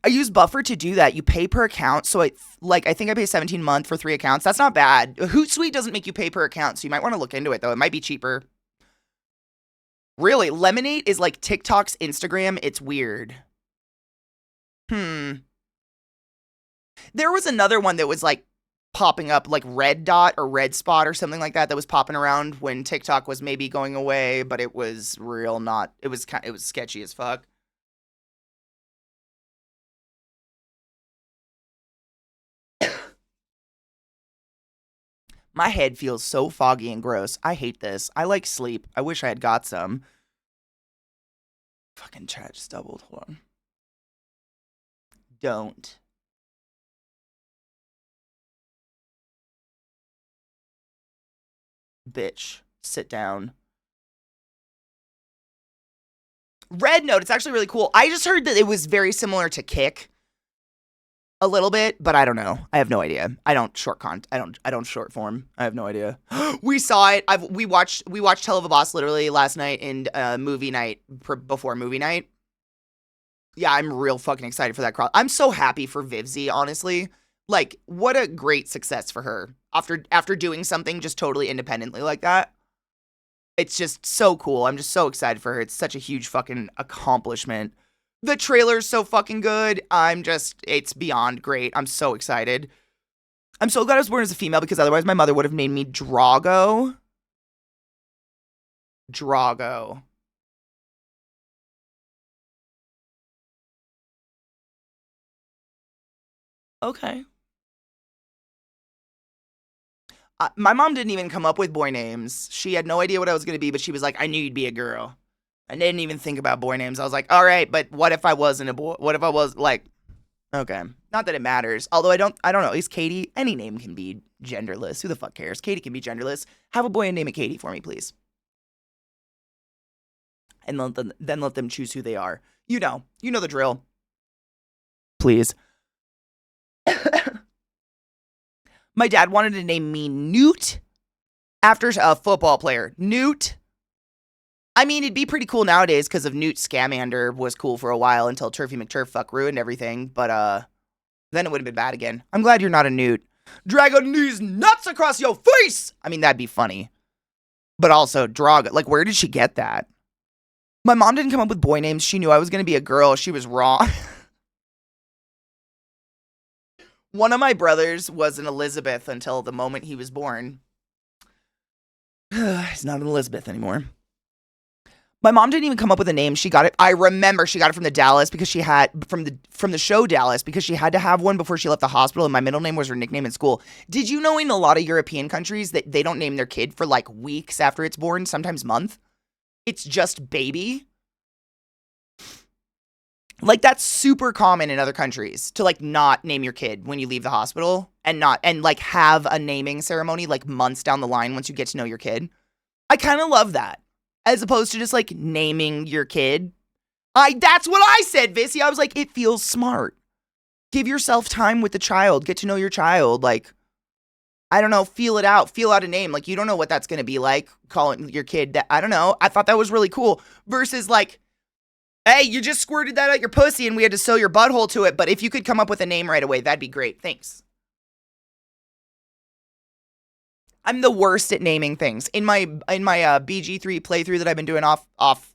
I use Buffer to do that. You pay per account, so I think I pay $17 a month for 3 accounts. That's not bad. Hootsuite doesn't make you pay per account, so you might want to look into it though. It might be cheaper. Really, Lemonade is like TikTok's Instagram. It's weird. There was another one that was like popping up, like Red Dot or Red Spot or something like that, that was popping around when TikTok was maybe going away, but it was real not. It was sketchy as fuck. My head feels so foggy and gross. I hate this. I like sleep. I wish I had got some. Fucking chat just doubled. Hold on. Don't. Bitch. Sit down. Red Note, it's actually really cool. I just heard that it was very similar to Kick. A little bit, but I don't know. I have no idea. I don't short form. I have no idea. We saw it. We watched Hell of a Boss literally last night in movie night before movie night. Yeah, I'm real fucking excited for that crowd. I'm so happy for Vivzy, honestly. Like, what a great success for her after doing something just totally independently like that. It's just so cool. I'm just so excited for her. It's such a huge fucking accomplishment. The trailer's so fucking good. It's beyond great. I'm so excited. I'm so glad I was born as a female because otherwise my mother would have named me Drago. Drago. Okay. My mom didn't even come up with boy names. She had no idea what I was going to be, but she was like, I knew you'd be a girl. I didn't even think about boy names. I was like, all right, but what if I wasn't a boy? What if I was like, okay. Not that it matters. Although I don't know. Is Katie, any name can be genderless. Who the fuck cares? Katie can be genderless. Have a boy and name it Katie for me, please. And then let them choose who they are. You know the drill. Please. My dad wanted to name me Newt after a football player. Newt. I mean, it'd be pretty cool nowadays because of Newt Scamander was cool for a while until Turfy McTurf ruined everything. But then it would have been bad again. I'm glad you're not a Newt. Dragging these nuts across your face. I mean, that'd be funny. But also, Draga. Like, where did she get that? My mom didn't come up with boy names. She knew I was going to be a girl. She was wrong. One of my brothers was an Elizabeth until the moment he was born. He's not an Elizabeth anymore. My mom didn't even come up with a name. She got it. I remember she got it from the Dallas because she had from the show Dallas because she had to have one before she left the hospital. And my middle name was her nickname in school. Did you know in a lot of European countries that they don't name their kid for like weeks after it's born, sometimes month? It's just baby. Like that's super common in other countries to like not name your kid when you leave the hospital and like have a naming ceremony like months down the line once you get to know your kid. I kind of love that. As opposed to just like naming your kid. That's what I said, Vissy. I was like, it feels smart. Give yourself time with the child. Get to know your child. Like, I don't know, feel it out. Feel out a name. Like, you don't know what that's going to be like calling your kid that. I don't know. I thought that was really cool. Versus like, hey, you just squirted that out your pussy and we had to sew your butthole to it. But if you could come up with a name right away, that'd be great. Thanks. I'm the worst at naming things. In my BG3 playthrough that I've been doing off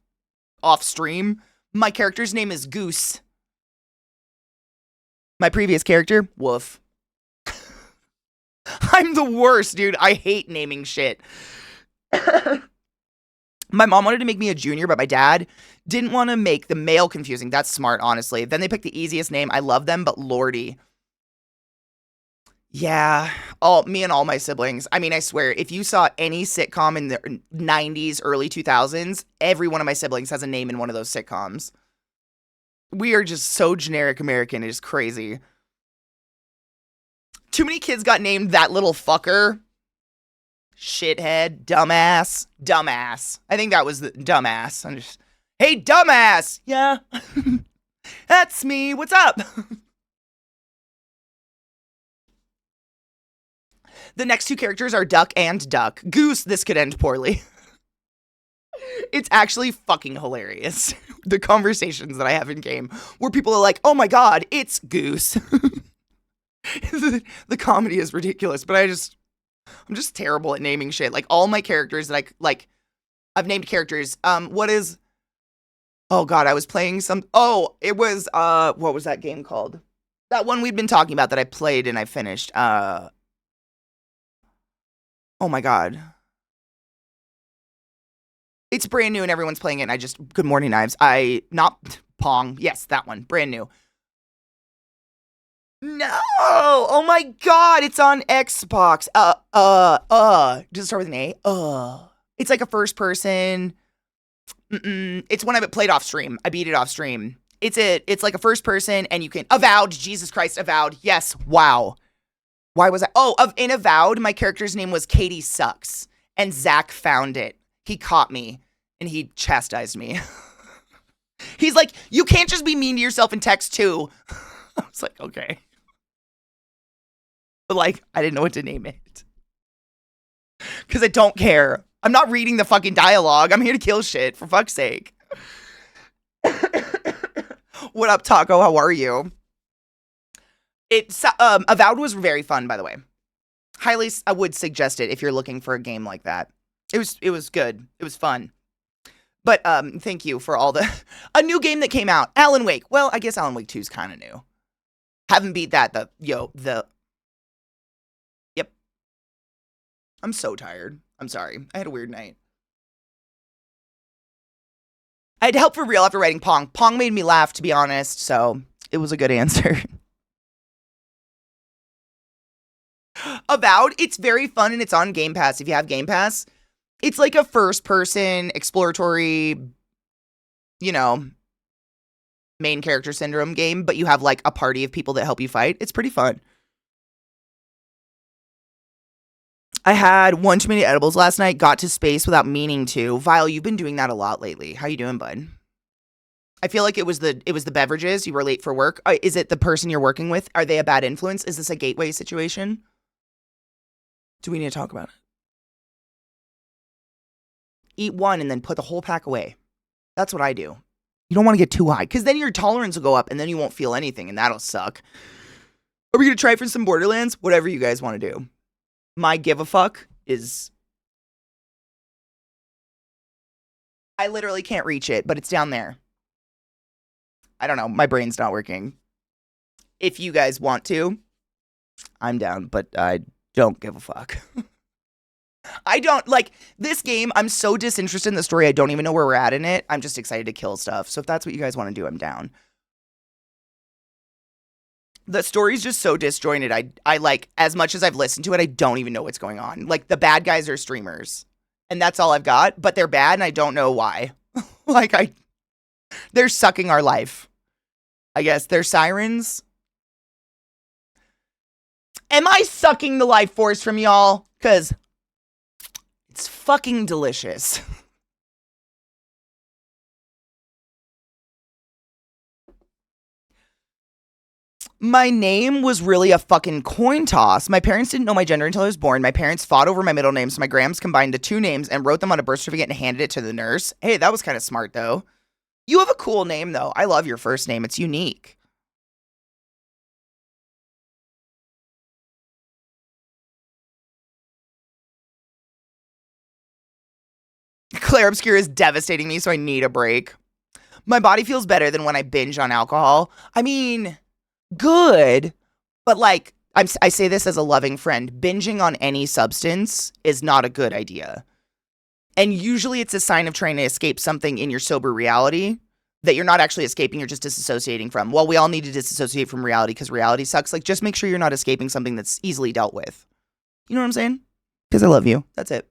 stream, my character's name is Goose. My previous character, Woof. I'm the worst, dude. I hate naming shit. My mom wanted to make me a junior, but my dad didn't want to make the male confusing. That's smart, honestly. Then they picked the easiest name. I love them, but Lordy. Yeah, me and all my siblings. I mean, I swear, if you saw any sitcom in the 90s, early 2000s, every one of my siblings has a name in one of those sitcoms. We are just so generic American. It is crazy. Too many kids got named that little fucker. Shithead, dumbass. I think that was the dumbass. I'm just, hey, dumbass. Yeah, that's me. What's up? The next two characters are Duck and Duck. Goose, this could end poorly. It's actually fucking hilarious. The conversations that I have in game where people are like, oh my god, it's Goose. The comedy is ridiculous, but I'm just terrible at naming shit. Like all my characters that I've named characters. Oh god, I was playing it was, what was that game called? That one we'd been talking about that I played and I finished. Oh my god. It's brand new and everyone's playing it and Good Morning Knives. Not Pong. Yes, that one. Brand new. No! Oh my god, it's on Xbox. Does it start with an A? It's like a first person. It's one I've played off stream. I beat it off stream. It's like a first person and you can Avowed. Jesus Christ, Avowed. Yes, wow. Why was I? In Avowed, my character's name was Katie Sucks. And Zach found it. He caught me. And he chastised me. He's like, you can't just be mean to yourself in text too. I was like, okay. But like, I didn't know what to name it. Because I don't care. I'm not reading the fucking dialogue. I'm here to kill shit, for fuck's sake. What up, Taco? How are you? Avowed was very fun, by the way. Highly, I would suggest it if you're looking for a game like that. It was good. It was fun. But thank you for all a new game that came out. Alan Wake. Well, I guess Alan Wake 2 is kind of new. Haven't beat that. Yep. I'm so tired. I'm sorry. I had a weird night. I had help for real after writing Pong. Pong made me laugh, to be honest, so it was a good answer. Avowed, it's very fun and it's on Game Pass if you have Game Pass. It's like a first-person exploratory, main character syndrome game, but you have like a party of people that help you fight. It's pretty fun. I had one too many edibles last night, got to space without meaning to. Vile, you've been doing that a lot lately. How you doing, bud? I feel like it was the beverages. You were late for work. Is it the person you're working with? Are they a bad influence? Is this a gateway situation? Do we need to talk about it? Eat one and then put the whole pack away. That's what I do. You don't want to get too high because then your tolerance will go up and then you won't feel anything and that'll suck. Are we gonna try for some Borderlands? Whatever you guys want to do. My give a fuck is... I literally can't reach it, but it's down there. I don't know. My brain's not working. If you guys want to, I'm down, but I don't give a fuck. I don't, like, this game, I'm so disinterested in the story, I don't even know where we're at in it. I'm just excited to kill stuff. So if that's what you guys want to do, I'm down. The story's just so disjointed. I like, as much as I've listened to it, I don't even know what's going on. Like, the bad guys are streamers. And that's all I've got, but they're bad and I don't know why. Like, they're sucking our life. I guess they're sirens. Am I sucking the life force from y'all? Because it's fucking delicious. My name was really a fucking coin toss. My parents didn't know my gender until I was born. My parents fought over my middle name, so my grams combined the two names and wrote them on a birth certificate and handed it to the nurse. Hey, that was kind of smart, though. You have a cool name, though. I love your first name. It's unique. Claire Obscure is devastating me, so I need a break. My body feels better than when I binge on alcohol. I mean, good, but like, I say this as a loving friend. Binging on any substance is not a good idea. And usually it's a sign of trying to escape something in your sober reality that you're not actually escaping, you're just disassociating from. Well, we all need to disassociate from reality because reality sucks. Like, just make sure you're not escaping something that's easily dealt with. You know what I'm saying? Because I love you. That's it.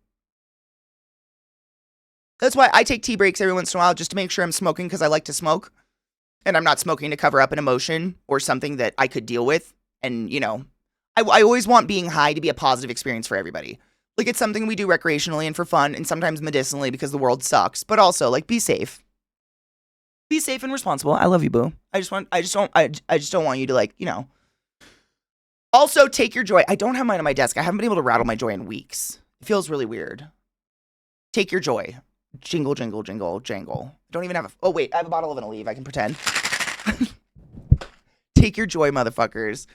That's why I take tea breaks every once in a while just to make sure I'm smoking because I like to smoke. And I'm not smoking to cover up an emotion or something that I could deal with. And, you know, I always want being high to be a positive experience for everybody. Like, it's something we do recreationally and for fun and sometimes medicinally because the world sucks. But also, like, be safe. Be safe and responsible. I love you, boo. I just don't want you to, like, you know. Also, take your joy. I don't have mine on my desk. I haven't been able to rattle my joy in weeks. It feels really weird. Take your joy. Jingle, jingle, jingle, jangle. Don't even have a... Oh, wait. I have a bottle of an Aleve. I can pretend. Take your joy, motherfuckers.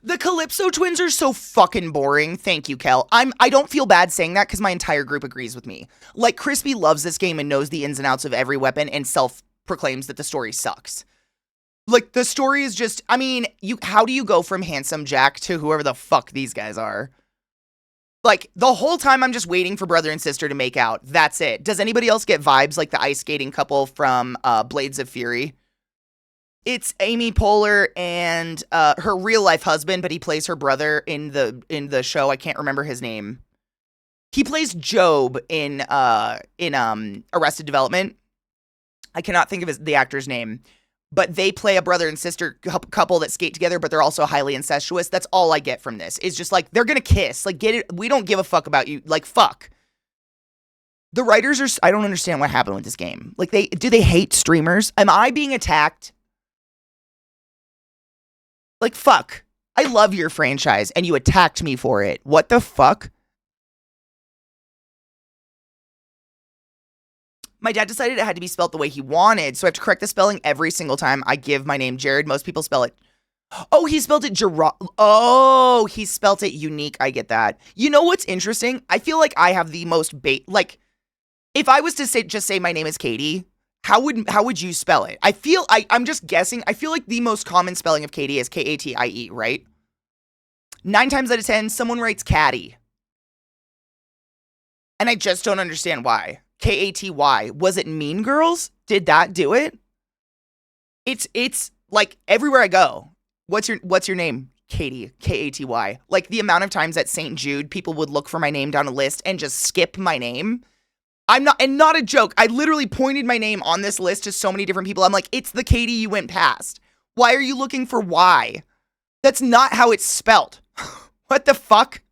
The Calypso twins are so fucking boring. Thank you, Kel. I don't feel bad saying that because my entire group agrees with me. Like, Crispy loves this game and knows the ins and outs of every weapon and self-proclaims that the story sucks. Like, the story is just, I mean, how do you go from Handsome Jack to whoever the fuck these guys are? Like, the whole time I'm just waiting for brother and sister to make out. That's it. Does anybody else get vibes like the ice skating couple from Blades of Fury? It's Amy Poehler and her real life husband, but he plays her brother in the show. I can't remember his name. He plays Job in Arrested Development. I cannot think of the actor's name. But they play a brother and sister couple that skate together, but they're also highly incestuous. That's all I get from this. It's just like, they're gonna kiss. Like, get it? We don't give a fuck about you. Like, fuck. The writers are... I don't understand what happened with this game. Like, do they hate streamers? Am I being attacked? Like, fuck. I love your franchise, and you attacked me for it. What the fuck? My dad decided it had to be spelled the way he wanted, so I have to correct the spelling every single time I give my name Jared. Most people spell it... Oh, he spelled it Gerard. Oh, he spelled it unique. I get that. You know what's interesting? I feel like I have the most like, if I was to just say my name is Katie, how would you spell it? I'm just guessing. I feel like the most common spelling of Katie is Katie, right? 9 times out of 10, someone writes Katie. And I just don't understand why. Katy. Was it Mean Girls? Did that do it? It's like everywhere I go. What's your name? Katie. Katy. Like, the amount of times at St. Jude people would look for my name down a list and just skip my name. Not a joke. I literally pointed my name on this list to so many different people. I'm like, it's the Katie you went past. Why are you looking for Y? That's not how it's spelled. What the fuck?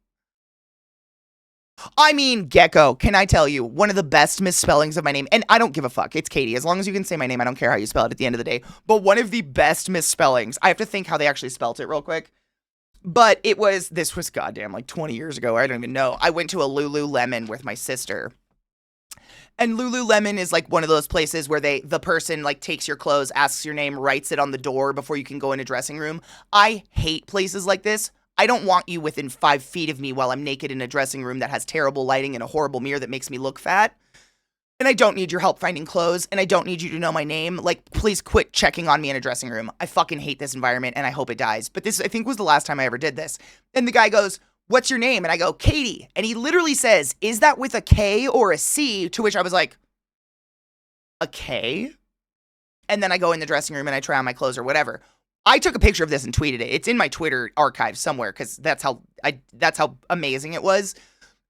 I mean, Gecko, can I tell you, one of the best misspellings of my name, and I don't give a fuck, it's Katie. As long as you can say my name, I don't care how you spell it at the end of the day. But one of the best misspellings, I have to think how they actually spelt it real quick. But this was goddamn like 20 years ago. I don't even know. I went to a Lululemon with my sister. And Lululemon is like one of those places where the person like takes your clothes, asks your name, writes it on the door before you can go in a dressing room. I hate places like this. I don't want you within 5 feet of me while I'm naked in a dressing room that has terrible lighting and a horrible mirror that makes me look fat. And I don't need your help finding clothes, and I don't need you to know my name. Like, please quit checking on me in a dressing room. I fucking hate this environment, and I hope it dies. But this, I think, was the last time I ever did this. And the guy goes, "What's your name?" And I go, "Katie." And he literally says, "Is that with a K or a C?" To which I was like, "A K?" And then I go in the dressing room and I try on my clothes or whatever. I took a picture of this and tweeted it. It's in my Twitter archive somewhere because that's how amazing it was.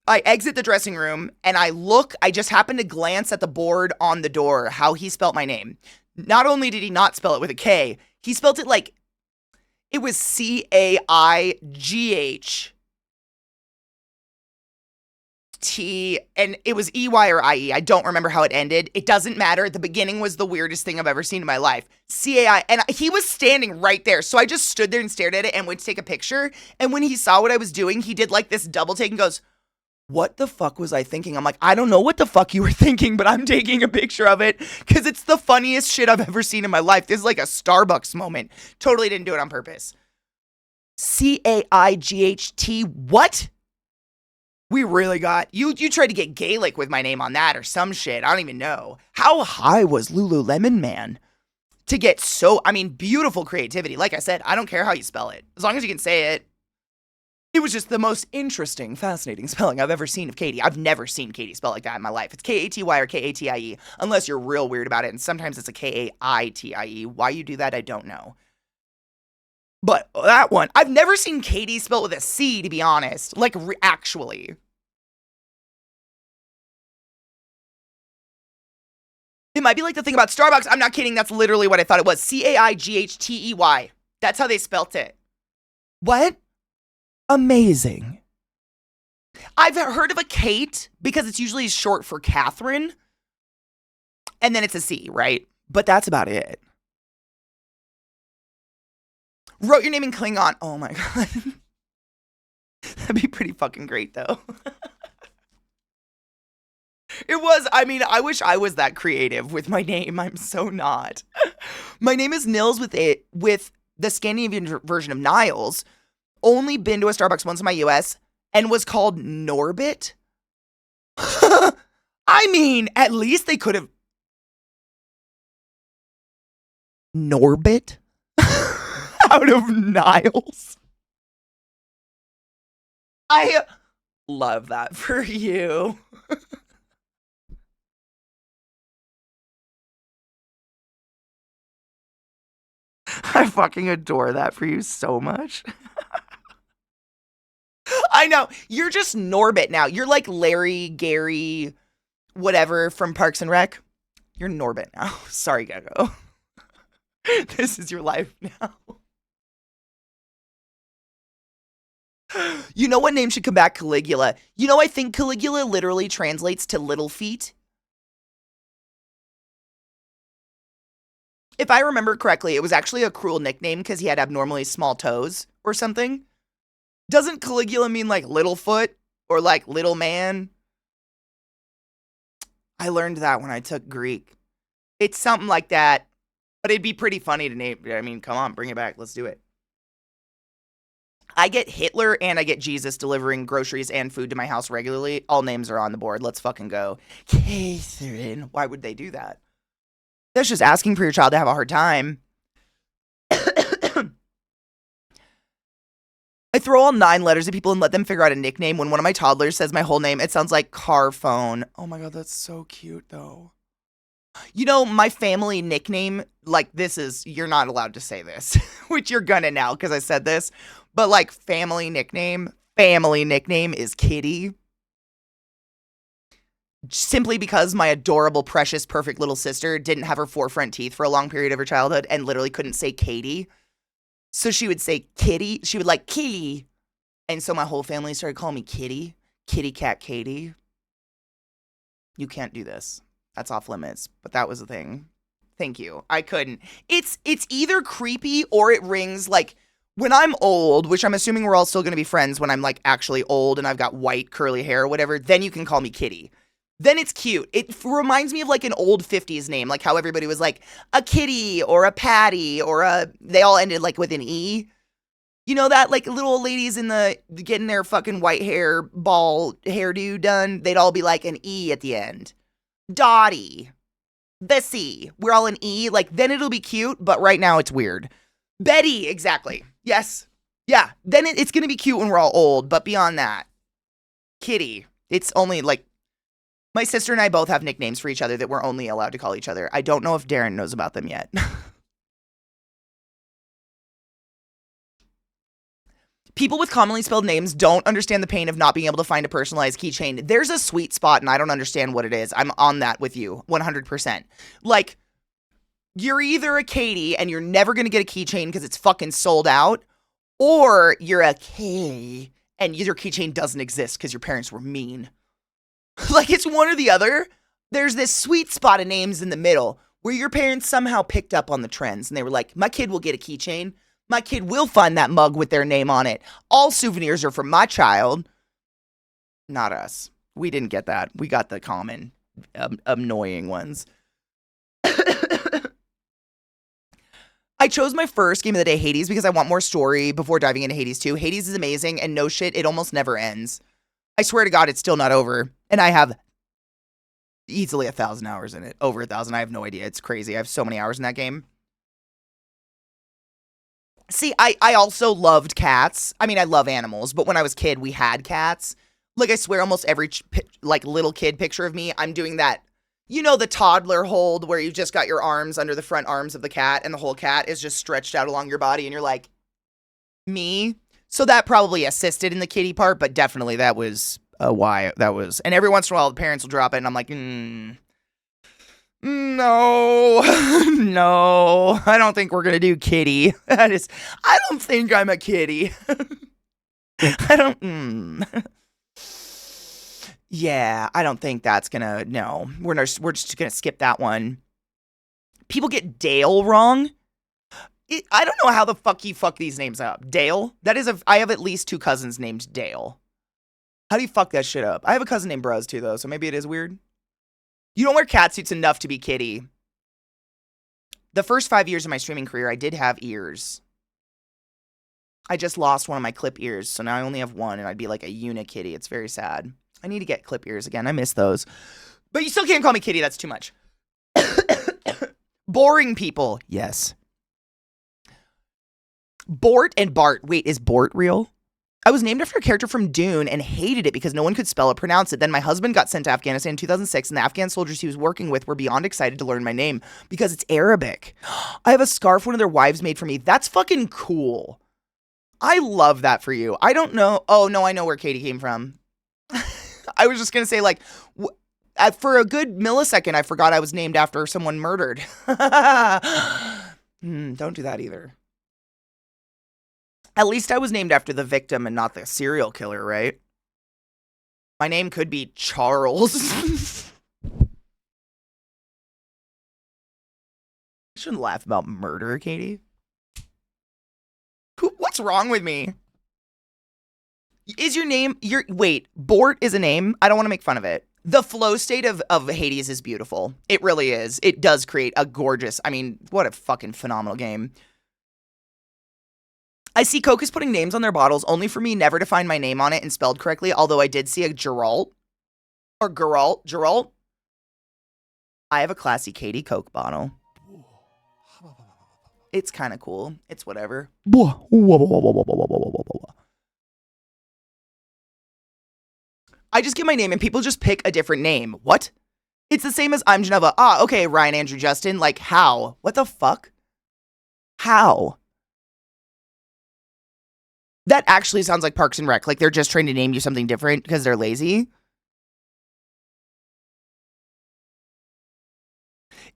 I exit the dressing room and I just happened to glance at the board on the door, how he spelt my name. Not only did he not spell it with a K, he spelt it like it was CAIGHT, and it was EY or IE. I don't remember how it ended. It doesn't matter. The beginning was the weirdest thing I've ever seen in my life. CAI, and he was standing right there. So I just stood there and stared at it and went to take a picture. And when he saw what I was doing, he did like this double take and goes, "What the fuck was I thinking?" I'm like, "I don't know what the fuck you were thinking, but I'm taking a picture of it because it's the funniest shit I've ever seen in my life. This is like a Starbucks moment. Totally didn't do it on purpose." CAIGHT, what? We really got, you tried to get Gaelic with my name on that or some shit. I don't even know. How high was Lululemon man to get so, I mean, beautiful creativity. Like I said, I don't care how you spell it. As long as you can say it. It was just the most interesting, fascinating spelling I've ever seen of Katie. I've never seen Katie spell like that in my life. It's Katy or Katie, unless you're real weird about it. And sometimes it's a Kaitie. Why you do that, I don't know. But that one, I've never seen Katie spelled with a C, to be honest. Like, actually. It might be like the thing about Starbucks. I'm not kidding. That's literally what I thought it was. CAIGHTEY. That's how they spelt it. What? Amazing. I've heard of a Kate because it's usually short for Catherine. And then it's a C, right? But that's about it. Wrote your name in Klingon. Oh my god. That'd be pretty fucking great though. It was, I mean, I wish I was that creative with my name. I'm so not. My name is Nils with the Scandinavian version of Niles. Only been to a Starbucks once in my US and was called Norbit. I mean, at least they could have. Norbit? Out of Niles. I love that for you. I fucking adore that for you so much. I know. You're just Norbit now. You're like Larry, Gary, whatever from Parks and Rec. You're Norbit now. Sorry, Gecko. This is your life now. You know what name should come back? Caligula. You know, I think Caligula literally translates to little feet. If I remember correctly, it was actually a cruel nickname because he had abnormally small toes or something. Doesn't Caligula mean like little foot or like little man? I learned that when I took Greek. It's something like that, but it'd be pretty funny to name. I mean, come on, bring it back. Let's do it. I get Hitler and I get Jesus delivering groceries and food to my house regularly. All names are on the board. Let's fucking go. Catherine. Why would they do that? That's just asking for your child to have a hard time. I throw all 9 letters at people and let them figure out a nickname. When one of my toddlers says my whole name, it sounds like car phone. Oh my god, that's so cute though. You know, my family nickname, like this is, you're not allowed to say this, which you're gonna now because I said this, but like family nickname is Kitty. Simply because my adorable, precious, perfect little sister didn't have her 4 front teeth for a long period of her childhood and literally couldn't say Katie. So she would say Kitty. She would like Kitty. And so my whole family started calling me Kitty. Kitty Cat Katie. You can't do this. That's off limits. But that was the thing. Thank you. I couldn't. It's either creepy or it rings like when I'm old, which I'm assuming we're all still going to be friends when I'm like actually old and I've got white curly hair or whatever, then you can call me Kitty. then it's cute. It reminds me of like an old 50s name, like how everybody was like a Kitty or a Patty or they all ended like with an E. You know that, like, little old ladies in the getting their fucking white hair ball hairdo done, they'd all be like an E at the end. Dottie, Bessie, we're all an E. Like, then it'll be cute, but right now it's weird. Betty, exactly. Yes. Yeah, then it's gonna be cute when we're all old, but beyond that, Kitty. It's only like, my sister and I both have nicknames for each other that we're only allowed to call each other. I don't know if Darren knows about them yet. People with commonly spelled names don't understand the pain of not being able to find a personalized keychain. There's a sweet spot, and I don't understand what it is. I'm on that with you, 100%. Like, you're either a Katie, and you're never going to get a keychain because it's fucking sold out, or you're a K, and your keychain doesn't exist because your parents were mean. Like, it's one or the other. There's this sweet spot of names in the middle where your parents somehow picked up on the trends, and they were like, my kid will get a keychain. My kid will find that mug with their name on it. All souvenirs are from my child. Not us. We didn't get that. We got the common, annoying ones. I chose my first game of the day, Hades, because I want more story before diving into Hades 2. Hades is amazing, and no shit, it almost never ends. I swear to God, it's still not over. And I have easily 1,000 hours in it. Over 1,000. I have no idea. It's crazy. I have so many hours in that game. See, I also loved cats. I mean, I love animals, but when I was a kid, we had cats. Like, I swear almost every, like, little kid picture of me, I'm doing that, you know, the toddler hold where you've just got your arms under the front arms of the cat and the whole cat is just stretched out along your body and you're like, me? So that probably assisted in the kitty part, but definitely that was why that was. And every once in a while, the parents will drop it and I'm like, no, no, I don't think we're going to do kitty. I don't think I'm a kitty. I don't, Yeah, I don't think that's going to, no. We're just going to skip that one. People get Dale wrong. I don't know how the fuck you fuck these names up. Dale? I have at least 2 cousins named Dale. How do you fuck that shit up? I have a cousin named Bruz too, though, so maybe it is weird. You don't wear catsuits enough to be Kitty. The first 5 years of my streaming career, I did have ears. I just lost one of my clip ears, so now I only have one, and I'd be like a unikitty. It's very sad. I need to get clip ears again. I miss those. But you still can't call me Kitty. That's too much. Boring people. Yes. Bort and Bart. Wait, is Bort real? I was named after a character from Dune and hated it because no one could spell or pronounce it. Then my husband got sent to Afghanistan in 2006, and the Afghan soldiers he was working with were beyond excited to learn my name because it's Arabic. I have a scarf one of their wives made for me. That's fucking cool. I love that for you. I don't know. Oh, no, I know where Katie came from. I was just going to say, like, for a good millisecond, I forgot I was named after someone murdered. Don't do that either. At least I was named after the victim and not the serial killer, right? My name could be Charles. I shouldn't laugh about murder, Katie. What's wrong with me? Is your name, wait, Bort is a name? I don't want to make fun of it. The flow state of Hades is beautiful. It really is. It does create a gorgeous, I mean, what a fucking phenomenal game. I see Coke is putting names on their bottles only for me never to find my name on it and spelled correctly, although I did see a Geralt. Or Geralt. I have a ClassyKatie Coke bottle. It's kind of cool. It's whatever. I just get my name and people just pick a different name. What? It's the same as I'm Geneva. Ah, okay, Ryan, Andrew, Justin. Like, how? What the fuck? How? That actually sounds like Parks and Rec. Like they're just trying to name you something different because they're lazy.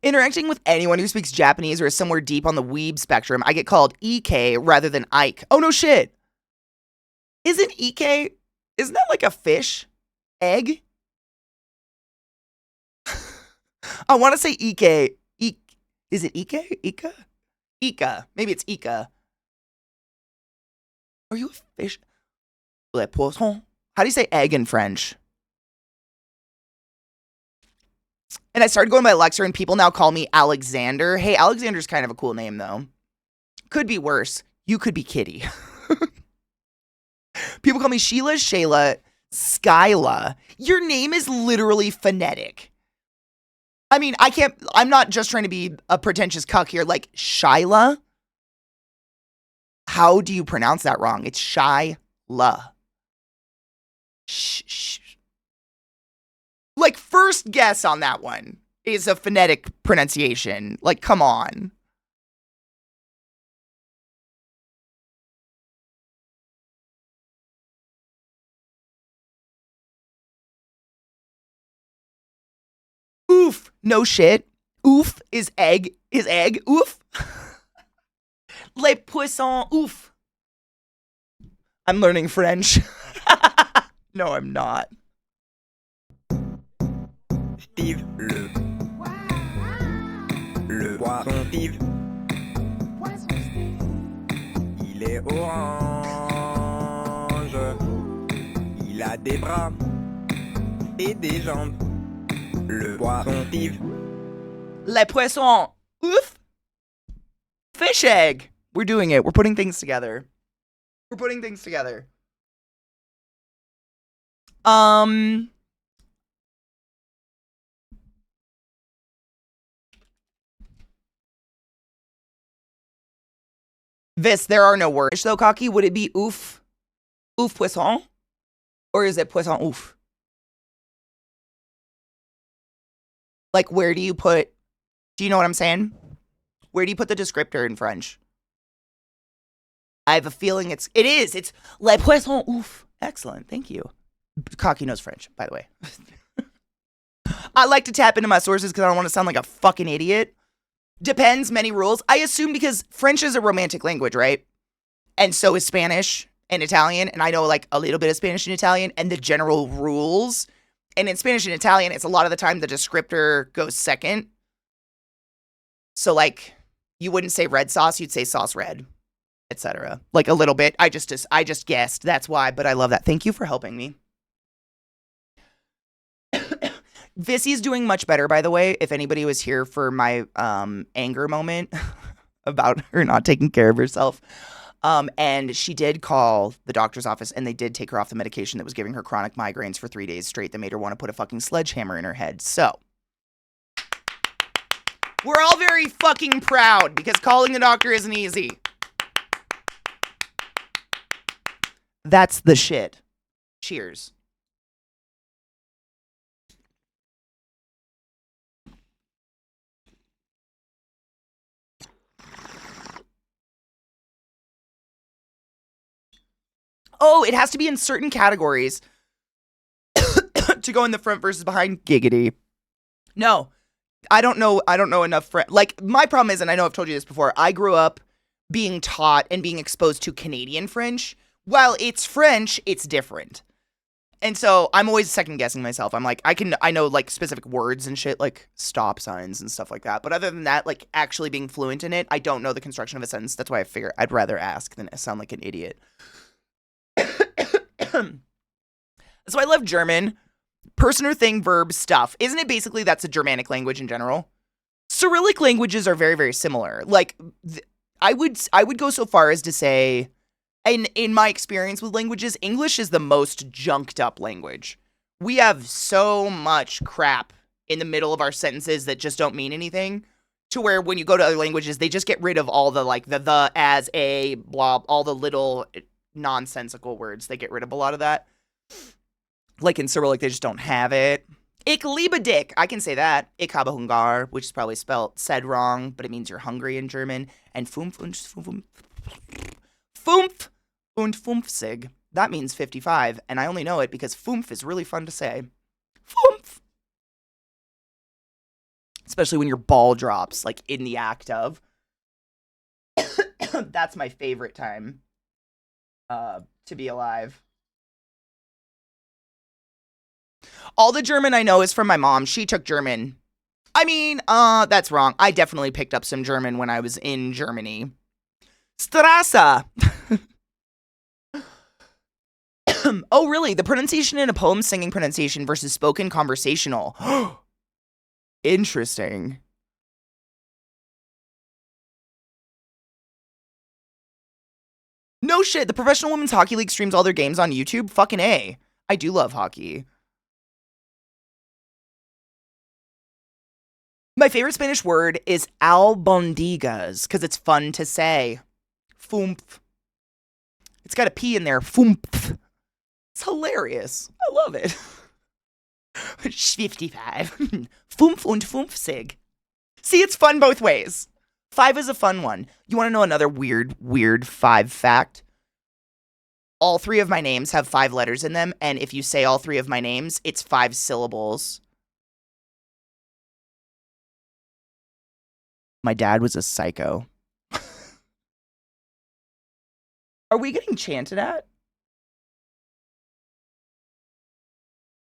Interacting with anyone who speaks Japanese or is somewhere deep on the weeb spectrum, I get called EK rather than Ike. Oh, no shit. Isn't EK, isn't that like a fish? Egg? I want to say EK. Is it EK? Ika? Ika. Maybe it's Ika. Are you a fish? Le poisson. How do you say egg in French? And I started going by Alexa, and people now call me Alexander. Hey, Alexander's kind of a cool name, though. Could be worse. You could be Kitty. People call me Sheila, Shayla, Skyla. Your name is literally phonetic. I mean, I'm not just trying to be a pretentious cuck here. Like, Shyla? How do you pronounce that wrong? It's Shyla. Like, first guess on that one is a phonetic pronunciation. Like, come on. Oof. No shit. Oof is egg. Is egg. Oof. Les poissons. Oof. I'm learning French. No, I'm not. Steve, le poisson Steve, il est orange, il a des bras et des jambes, le poisson Steve. Les poissons. Oof. Fish egg. We're doing it. We're putting things together. We're putting things together. This, there are no words though, Cocky. Would it be ouf? Ouf poisson? Or is it poisson ouf? Like, where do you put, do you know what I'm saying? Where do you put the descriptor in French? I have a feeling it is. It's les poissons ouf. Excellent. Thank you. Cocky knows French, by the way. I like to tap into my sources because I don't want to sound like a fucking idiot. Depends, many rules. I assume because French is a romantic language, right? And so is Spanish and Italian. And I know like a little bit of Spanish and Italian and the general rules. And in Spanish and Italian, it's a lot of the time the descriptor goes second. So like you wouldn't say red sauce, you'd say sauce red, etc. Like a little bit. I just guessed. That's why, but I love that. Thank you for helping me. Vissy's doing much better, by the way. If anybody was here for my anger moment about her not taking care of herself. And she did call the doctor's office and they did take her off the medication that was giving her chronic migraines for 3 days straight that made her want to put a fucking sledgehammer in her head. So we're all very fucking proud because calling the doctor isn't easy. That's the shit. Cheers. Oh, it has to be in certain categories to go in the front versus behind. Giggity. No, I don't know enough. Like, my problem is, and I know I've told you this before, I grew up being taught and being exposed to Canadian French. While it's French, it's different. And so I'm always second guessing myself. I'm like, I know like specific words and shit, like stop signs and stuff like that. But other than that, like actually being fluent in it, I don't know the construction of a sentence. That's why I figure I'd rather ask than sound like an idiot. So I love German. Person or thing, verb, stuff. Isn't it basically that's a Germanic language in general? Cyrillic languages are very, very similar. Like, I would go so far as to say, in my experience with languages, English is the most junked up language. We have so much crap in the middle of our sentences that just don't mean anything, to where when you go to other languages, they just get rid of all the, like, the, as, a, blah, all the little nonsensical words. They get rid of a lot of that. Like in Cyrillic, they just don't have it. Ich liebe dich. I can say that. Ich habe Hunger, which is probably said wrong, but it means you're hungry in German. And fünf und 50. That means 55, and I only know it because fünf is really fun to say. Fünf. Especially when your ball drops, like in the act of. That's my favorite time to be alive. All the German I know is from my mom. She took German. I mean, that's wrong. I definitely picked up some German when I was in Germany. Strasse. Oh, really? The pronunciation in a poem singing pronunciation versus spoken conversational. Interesting. No shit, the Professional Women's Hockey League streams all their games on YouTube? Fucking A. I do love hockey. My favorite Spanish word is albondigas, because it's fun to say. Foomph. It's got a P in there. Foomph. It's hilarious. I love it. 55. Foomph und foompfsig. See, it's fun both ways. 5 is a fun one. You want to know another weird 5 fact? All 3 of my names have 5 letters in them, and if you say all 3 of my names, it's 5 syllables. My dad was a psycho. Are we getting chanted at?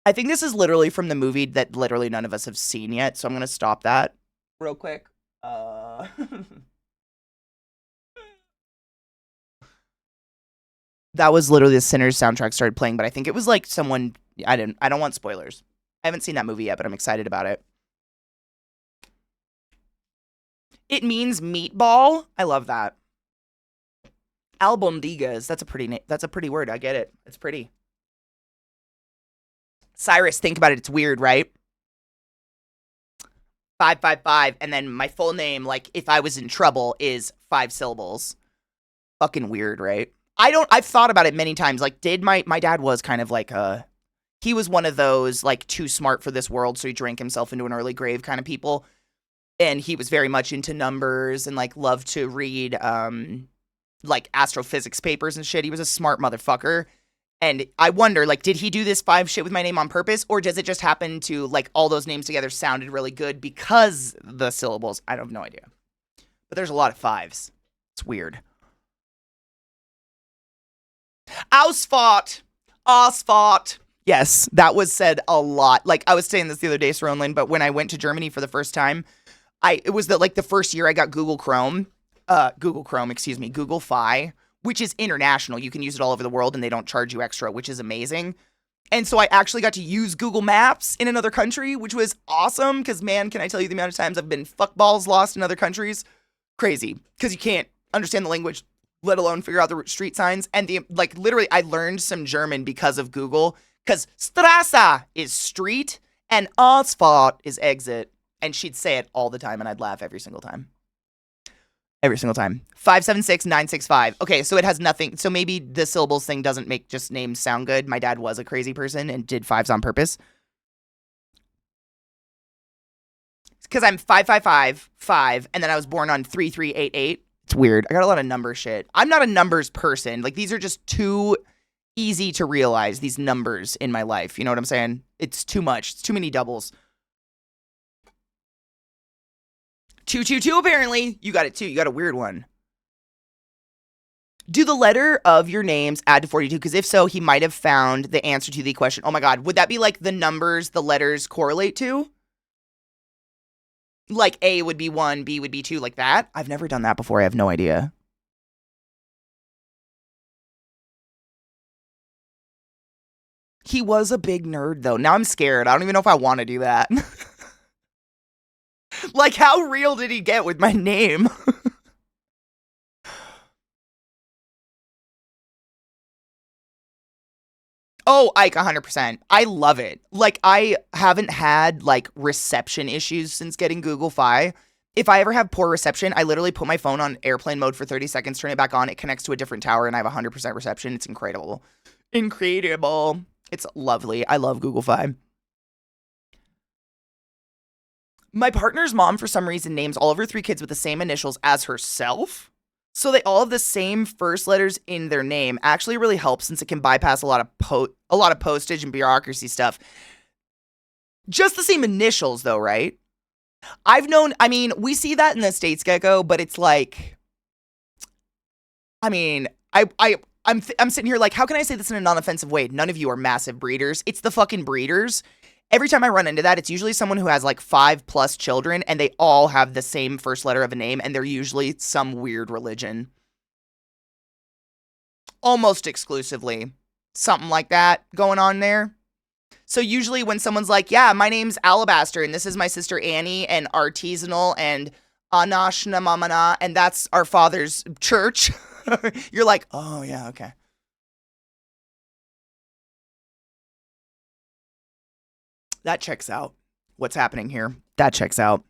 I think this is literally from the movie that literally none of us have seen yet, so I'm going to stop that real quick. That was literally the Sinners soundtrack started playing, but I think it was like someone... I don't want spoilers. I haven't seen that movie yet, but I'm excited about it. It means meatball. I love that. Albondigas. That's a pretty word. I get it. It's pretty. Cyrus, think about it. It's weird, right? 555, and then my full name, like if I was in trouble, is 5 syllables. Fucking weird, right? I've thought about it many times. Like, my dad was kind of like he was one of those, like, too smart for this world, so he drank himself into an early grave kind of people. And he was very much into numbers and, like, loved to read, like, astrophysics papers and shit. He was a smart motherfucker. And I wonder, like, did he do this 5 shit with my name on purpose? Or does it just happen to, like, all those names together sounded really good because the syllables? I have no idea. But there's a lot of 5s. It's weird. Ausfahrt. Ausfahrt. Yes, that was said a lot. Like, I was saying this the other day, Saronlin, but when I went to Germany for the first time, it was the first year I got Google Fi, which is international. You can use it all over the world and they don't charge you extra, which is amazing. And so I actually got to use Google Maps in another country, which was awesome because, man, can I tell you the amount of times I've been fuckballs lost in other countries? Crazy. Because you can't understand the language, let alone figure out the street signs. And literally, I learned some German because of Google. Because Straße is street and Ausfahrt is exit. And she'd say it all the time and I'd laugh every single time. Every single time. 576965. Okay, so it has nothing. So maybe the syllables thing doesn't make just names sound good. My dad was a crazy person and did 5s on purpose. Because I'm 5555, and then I was born on 3388. It's weird. I got a lot of number shit. I'm not a numbers person. Like, these are just too easy to realize, these numbers in my life. You know what I'm saying? It's too much. It's too many doubles. 222, apparently. You got it, too. You got a weird one. Do the letter of your names add to 42? Because if so, he might have found the answer to the question. Oh, my God. Would that be like the numbers the letters correlate to? Like A would be 1, B would be 2, like that? I've never done that before. I have no idea. He was a big nerd, though. Now I'm scared. I don't even know if I want to do that. Like, how real did he get with my name? Oh, Ike, 100%. I love it. Like, I haven't had, like, reception issues since getting Google Fi. If I ever have poor reception, I literally put my phone on airplane mode for 30 seconds, turn it back on, it connects to a different tower, and I have 100% reception. It's incredible. Incredible. It's lovely. I love Google Fi. My partner's mom, for some reason, names all of her 3 kids with the same initials as herself. So they all have the same first letters in their name. Actually really helps since it can bypass a lot of postage and bureaucracy stuff. Just the same initials though, right? We see that in the States, Gecko, but it's like, I'm sitting here like, how can I say this in a non-offensive way? None of you are massive breeders. It's the fucking breeders. Every time I run into that, it's usually someone who has like 5+ children and they all have the same first letter of a name and they're usually some weird religion. Almost exclusively. Something like that going on there. So usually when someone's like, yeah, my name's Alabaster and this is my sister Annie and artisanal and Anashna Mamana and that's our father's church, you're like, oh yeah, okay. That checks out. What's happening here? That checks out.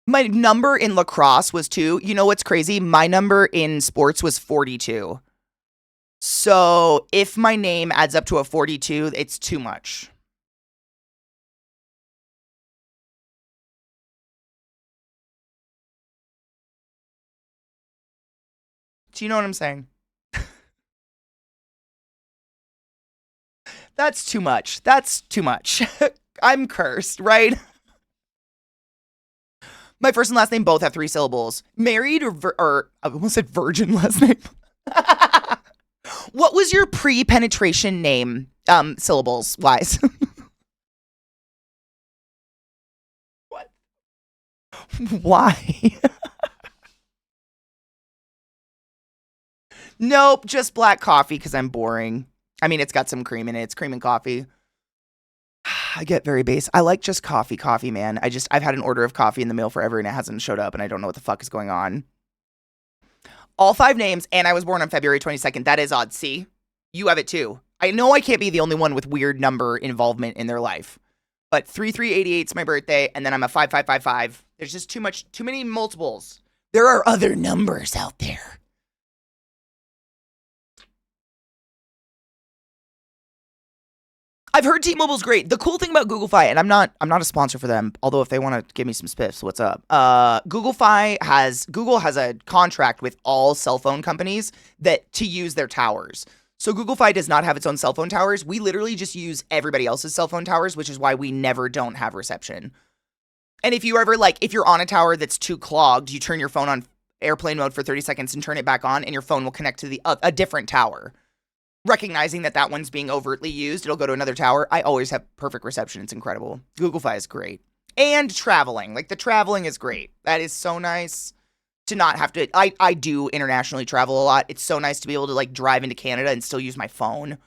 My number in lacrosse was 2. You know what's crazy? My number in sports was 42. So if my name adds up to a 42, it's too much. Do you know what I'm saying? That's too much. That's too much. I'm cursed, right? My first and last name both have 3 syllables. Married or I almost said virgin last name. What was your pre-penetration name, syllables wise? What? Why? Nope, just black coffee because I'm boring. I mean, it's got some cream in it. It's cream and coffee. I get very base. I like just coffee, man. I've had an order of coffee in the mail forever and it hasn't showed up and I don't know what the fuck is going on. All 5 names, and I was born on February 22nd. That is odd. See? You have it too. I know I can't be the only one with weird number involvement in their life. But 3388 is my birthday, and then I'm a 5555. There's just too many multiples. There are other numbers out there. I've heard T-Mobile's great. The cool thing about Google Fi, and I'm not a sponsor for them, although if they want to give me some spiffs, what's up? Google has a contract with all cell phone companies that to use their towers. So Google Fi does not have its own cell phone towers. We literally just use everybody else's cell phone towers, which is why we never don't have reception. And if you ever if you're on a tower that's too clogged, you turn your phone on airplane mode for 30 seconds and turn it back on, and your phone will connect to a different tower. Recognizing that one's being overtly used, it'll go to another tower. I always have perfect reception. It's incredible. Google Fi is great. And traveling. The traveling is great. That is so nice to not have to. I do internationally travel a lot. It's so nice to be able to drive into Canada and still use my phone.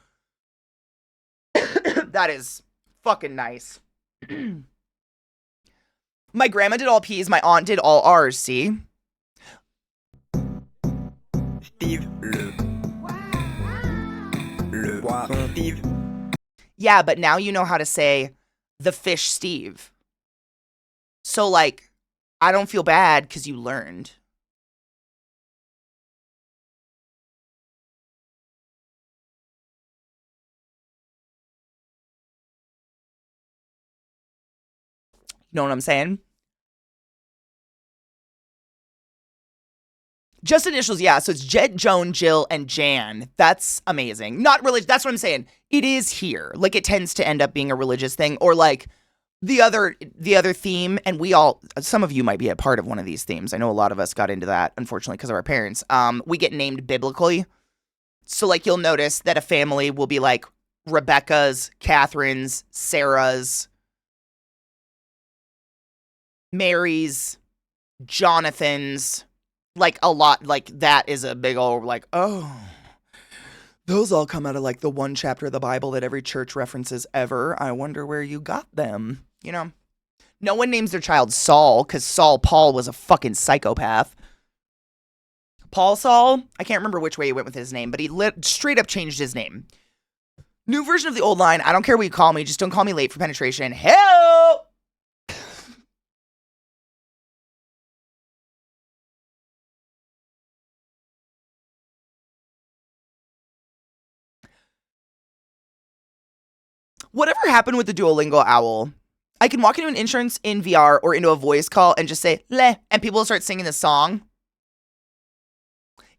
That is fucking nice. My grandma did all P's. My aunt did all R's, see? Steve Le poisson Steve. Yeah, but now you know how to say the fish Steve. So, I don't feel bad because you learned. You know what I'm saying? Just initials, yeah. So it's Jet, Joan, Jill, and Jan. That's amazing. Not really. That's what I'm saying. It is here. It tends to end up being a religious thing, or the other theme. And some of you might be a part of one of these themes. I know a lot of us got into that, unfortunately, because of our parents. We get named biblically. So you'll notice that a family will be Rebecca's, Catherine's, Sarah's, Mary's, Jonathan's. A lot, that is a big old, oh, those all come out of, the one chapter of the Bible that every church references ever. I wonder where you got them, No one names their child Saul, because Paul was a fucking psychopath. Paul Saul, I can't remember which way he went with his name, but he straight up changed his name. New version of the old line, I don't care what you call me, just don't call me late for penetration. Help! Whatever happened with the Duolingo owl? I can walk into an insurance in VR or into a voice call and just say, leh, and people will start singing the song.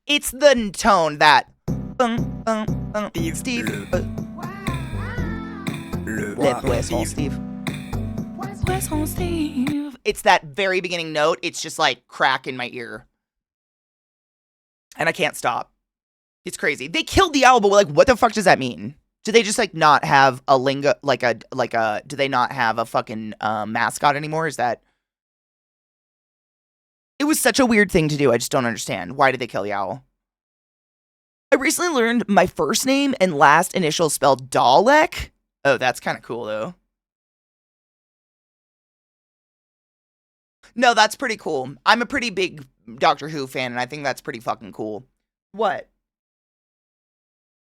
It's the tone that, Steve. Le poisson Steve. Poisson Steve. It's that very beginning note. It's just crack in my ear. And I can't stop. It's crazy. They killed the owl, but what the fuck does that mean? Do they just not have a lingo, do they not have a fucking mascot anymore? Is that? It was such a weird thing to do. I just don't understand. Why did they kill the owl? I recently learned my first name and last initial spelled Dalek. Oh, that's kind of cool, though. No, that's pretty cool. I'm a pretty big Doctor Who fan, and I think that's pretty fucking cool. What?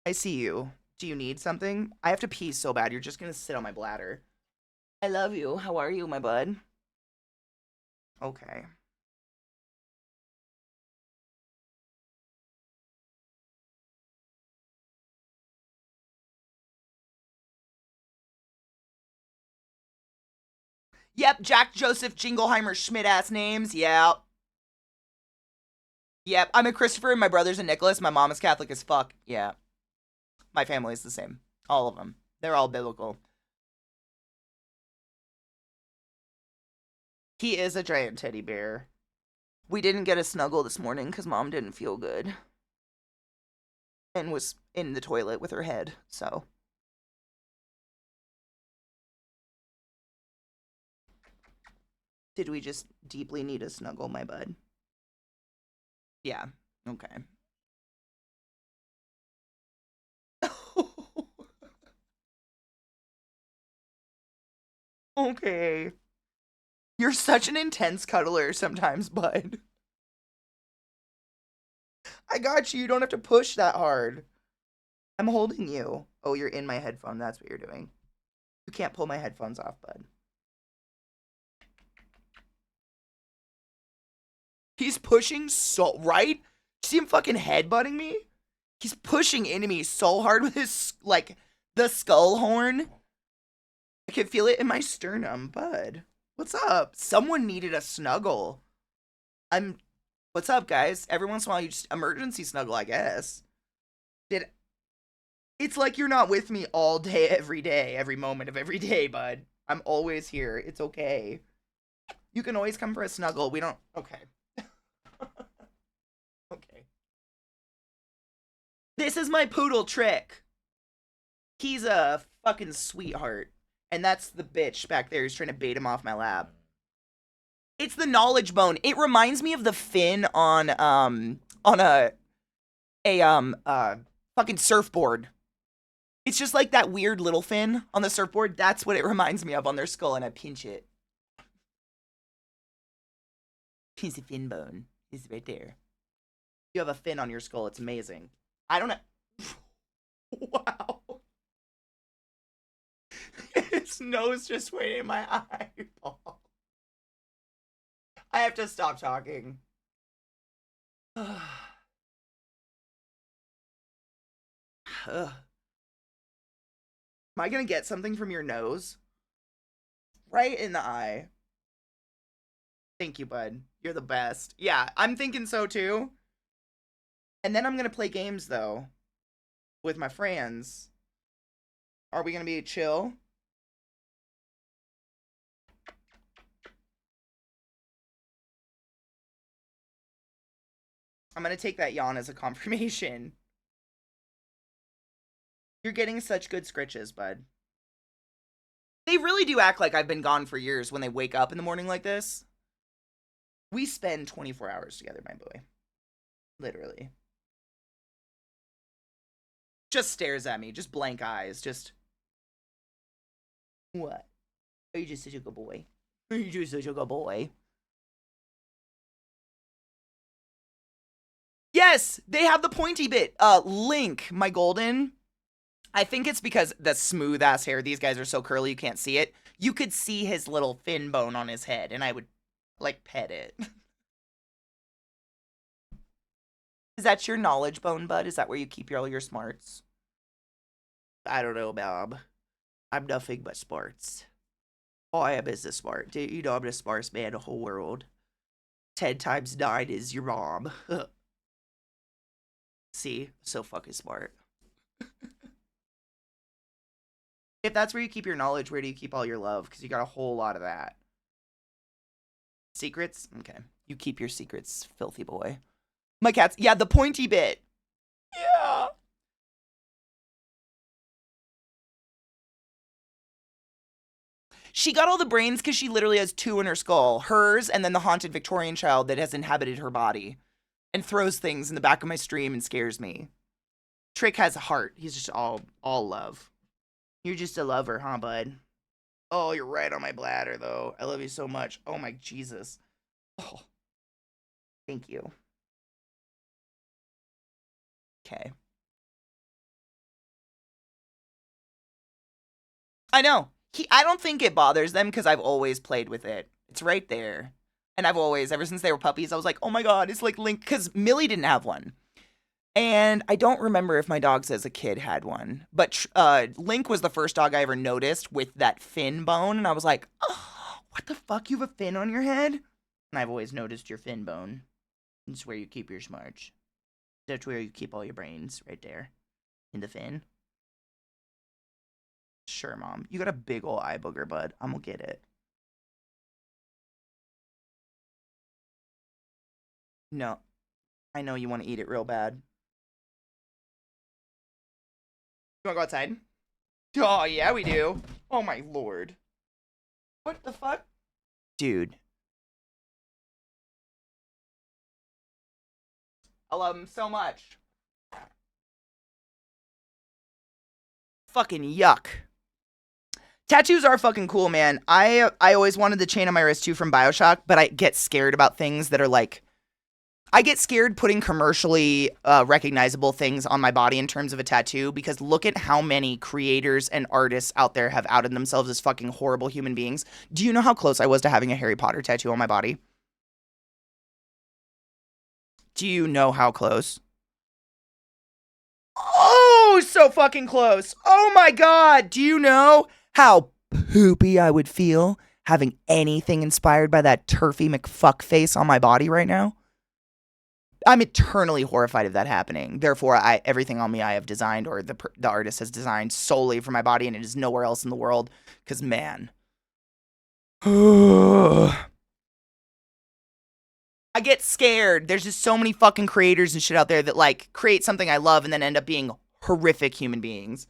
I see you. Do you need something? I have to pee so bad. You're just gonna sit on my bladder. I love you. How are you, my bud? Okay. Yep, Jack Joseph Jingleheimer Schmidt ass names. Yep. Yep, I'm a Christopher and my brother's a Nicholas. My mom is Catholic as fuck. Yeah. My family's the same. All of them. They're all biblical. He is a giant teddy bear. We didn't get a snuggle this morning because mom didn't feel good. And was in the toilet with her head, so. Did we just deeply need a snuggle, my bud? Yeah, okay. Okay. You're such an intense cuddler sometimes, bud. I got you. You don't have to push that hard. I'm holding you. Oh, you're in my headphone. That's what you're doing. You can't pull my headphones off, bud. He's pushing so, right? See him fucking headbutting me? He's pushing into me so hard with his, like, the skull horn. I can feel it in my sternum, bud. What's up? Someone needed a snuggle. What's up, guys? Every once in a while, you just emergency snuggle, I guess. It's like you're not with me all day, every moment of every day, bud. I'm always here. It's okay. You can always come for a snuggle. We don't, okay. Okay. This is my poodle Trick. He's a fucking sweetheart. And that's the bitch back there who's trying to bait him off my lap. It's the knowledge bone. It reminds me of the fin on a fucking surfboard. It's just like that weird little fin on the surfboard. That's what it reminds me of on their skull, and I pinch it. Piece of fin bone is right there. You have a fin on your skull. It's amazing. I don't know. Wow. His nose just went in my eyeball. I have to stop talking. Ugh. Am I gonna get something from your nose? Right in the eye. Thank you, bud. You're the best. Yeah, I'm thinking so too. And then I'm gonna play games though. With my friends. Are we gonna be chill? I'm gonna take that yawn as a confirmation. You're getting such good scritches, bud. They really do act like I've been gone for years when they wake up in the morning like this. We spend 24 hours together, my boy. Literally. Just stares at me, just blank eyes, just... What? Are you just such a good boy? Are you just such a good boy? Yes, they have the pointy bit. Link, my golden. I think it's because the smooth ass hair, these guys are so curly you can't see it. You could see his little fin bone on his head, and I would, like, pet it. Is that your knowledge bone, bud? Is that where you keep all your smarts? I don't know, Bob. I'm nothing but smarts. All I am is a smart. You know I'm the smartest man in the whole world. 10 times 9 is your mom. See? So fucking smart. If that's where you keep your knowledge, where do you keep all your love? Because you got a whole lot of that. Secrets? Okay. You keep your secrets, filthy boy. My cat's... Yeah, the pointy bit. Yeah. She got all the brains because she literally has 2 in her skull. Hers and then the haunted Victorian child that has inhabited her body. And throws things in the back of my stream and scares me. Trick has a heart. He's just all love. You're just a lover, huh, bud? Oh, you're right on my bladder, though. I love you so much. Oh, my Jesus. Oh, thank you. Okay. I know. I don't think it bothers them because I've always played with it. It's right there. And I've always, ever since they were puppies, I was like, oh my God, it's like Link. Because Millie didn't have one. And I don't remember if my dogs as a kid had one. But Link was the first dog I ever noticed with that fin bone. And I was like, oh, what the fuck? You have a fin on your head? And I've always noticed your fin bone. It's where you keep your smarts. That's where you keep all your brains, right there. In the fin. Sure, Mom. You got a big ol' eye booger, bud. I'm gonna get it. No. I know you want to eat it real bad. You wanna go outside? Oh, yeah, we do. Oh, my lord. What the fuck? Dude. I love him so much. Fucking yuck. Tattoos are fucking cool, man. I always wanted the chain on my wrist too from BioShock, but I get scared about things that are like, I get scared putting commercially recognizable things on my body in terms of a tattoo, because look at how many creators and artists out there have outed themselves as fucking horrible human beings. Do you know how close I was to having a Harry Potter tattoo on my body? Do you know how close? Oh, so fucking close. Oh my God. Do you know how poopy I would feel having anything inspired by that turfy McFuck face on my body right now? I'm eternally horrified of that happening. Therefore, everything on me I have designed, or the artist has designed solely for my body, and it is nowhere else in the world. Because, man. I get scared. There's just so many fucking creators and shit out there that, like, create something I love and then end up being horrific human beings.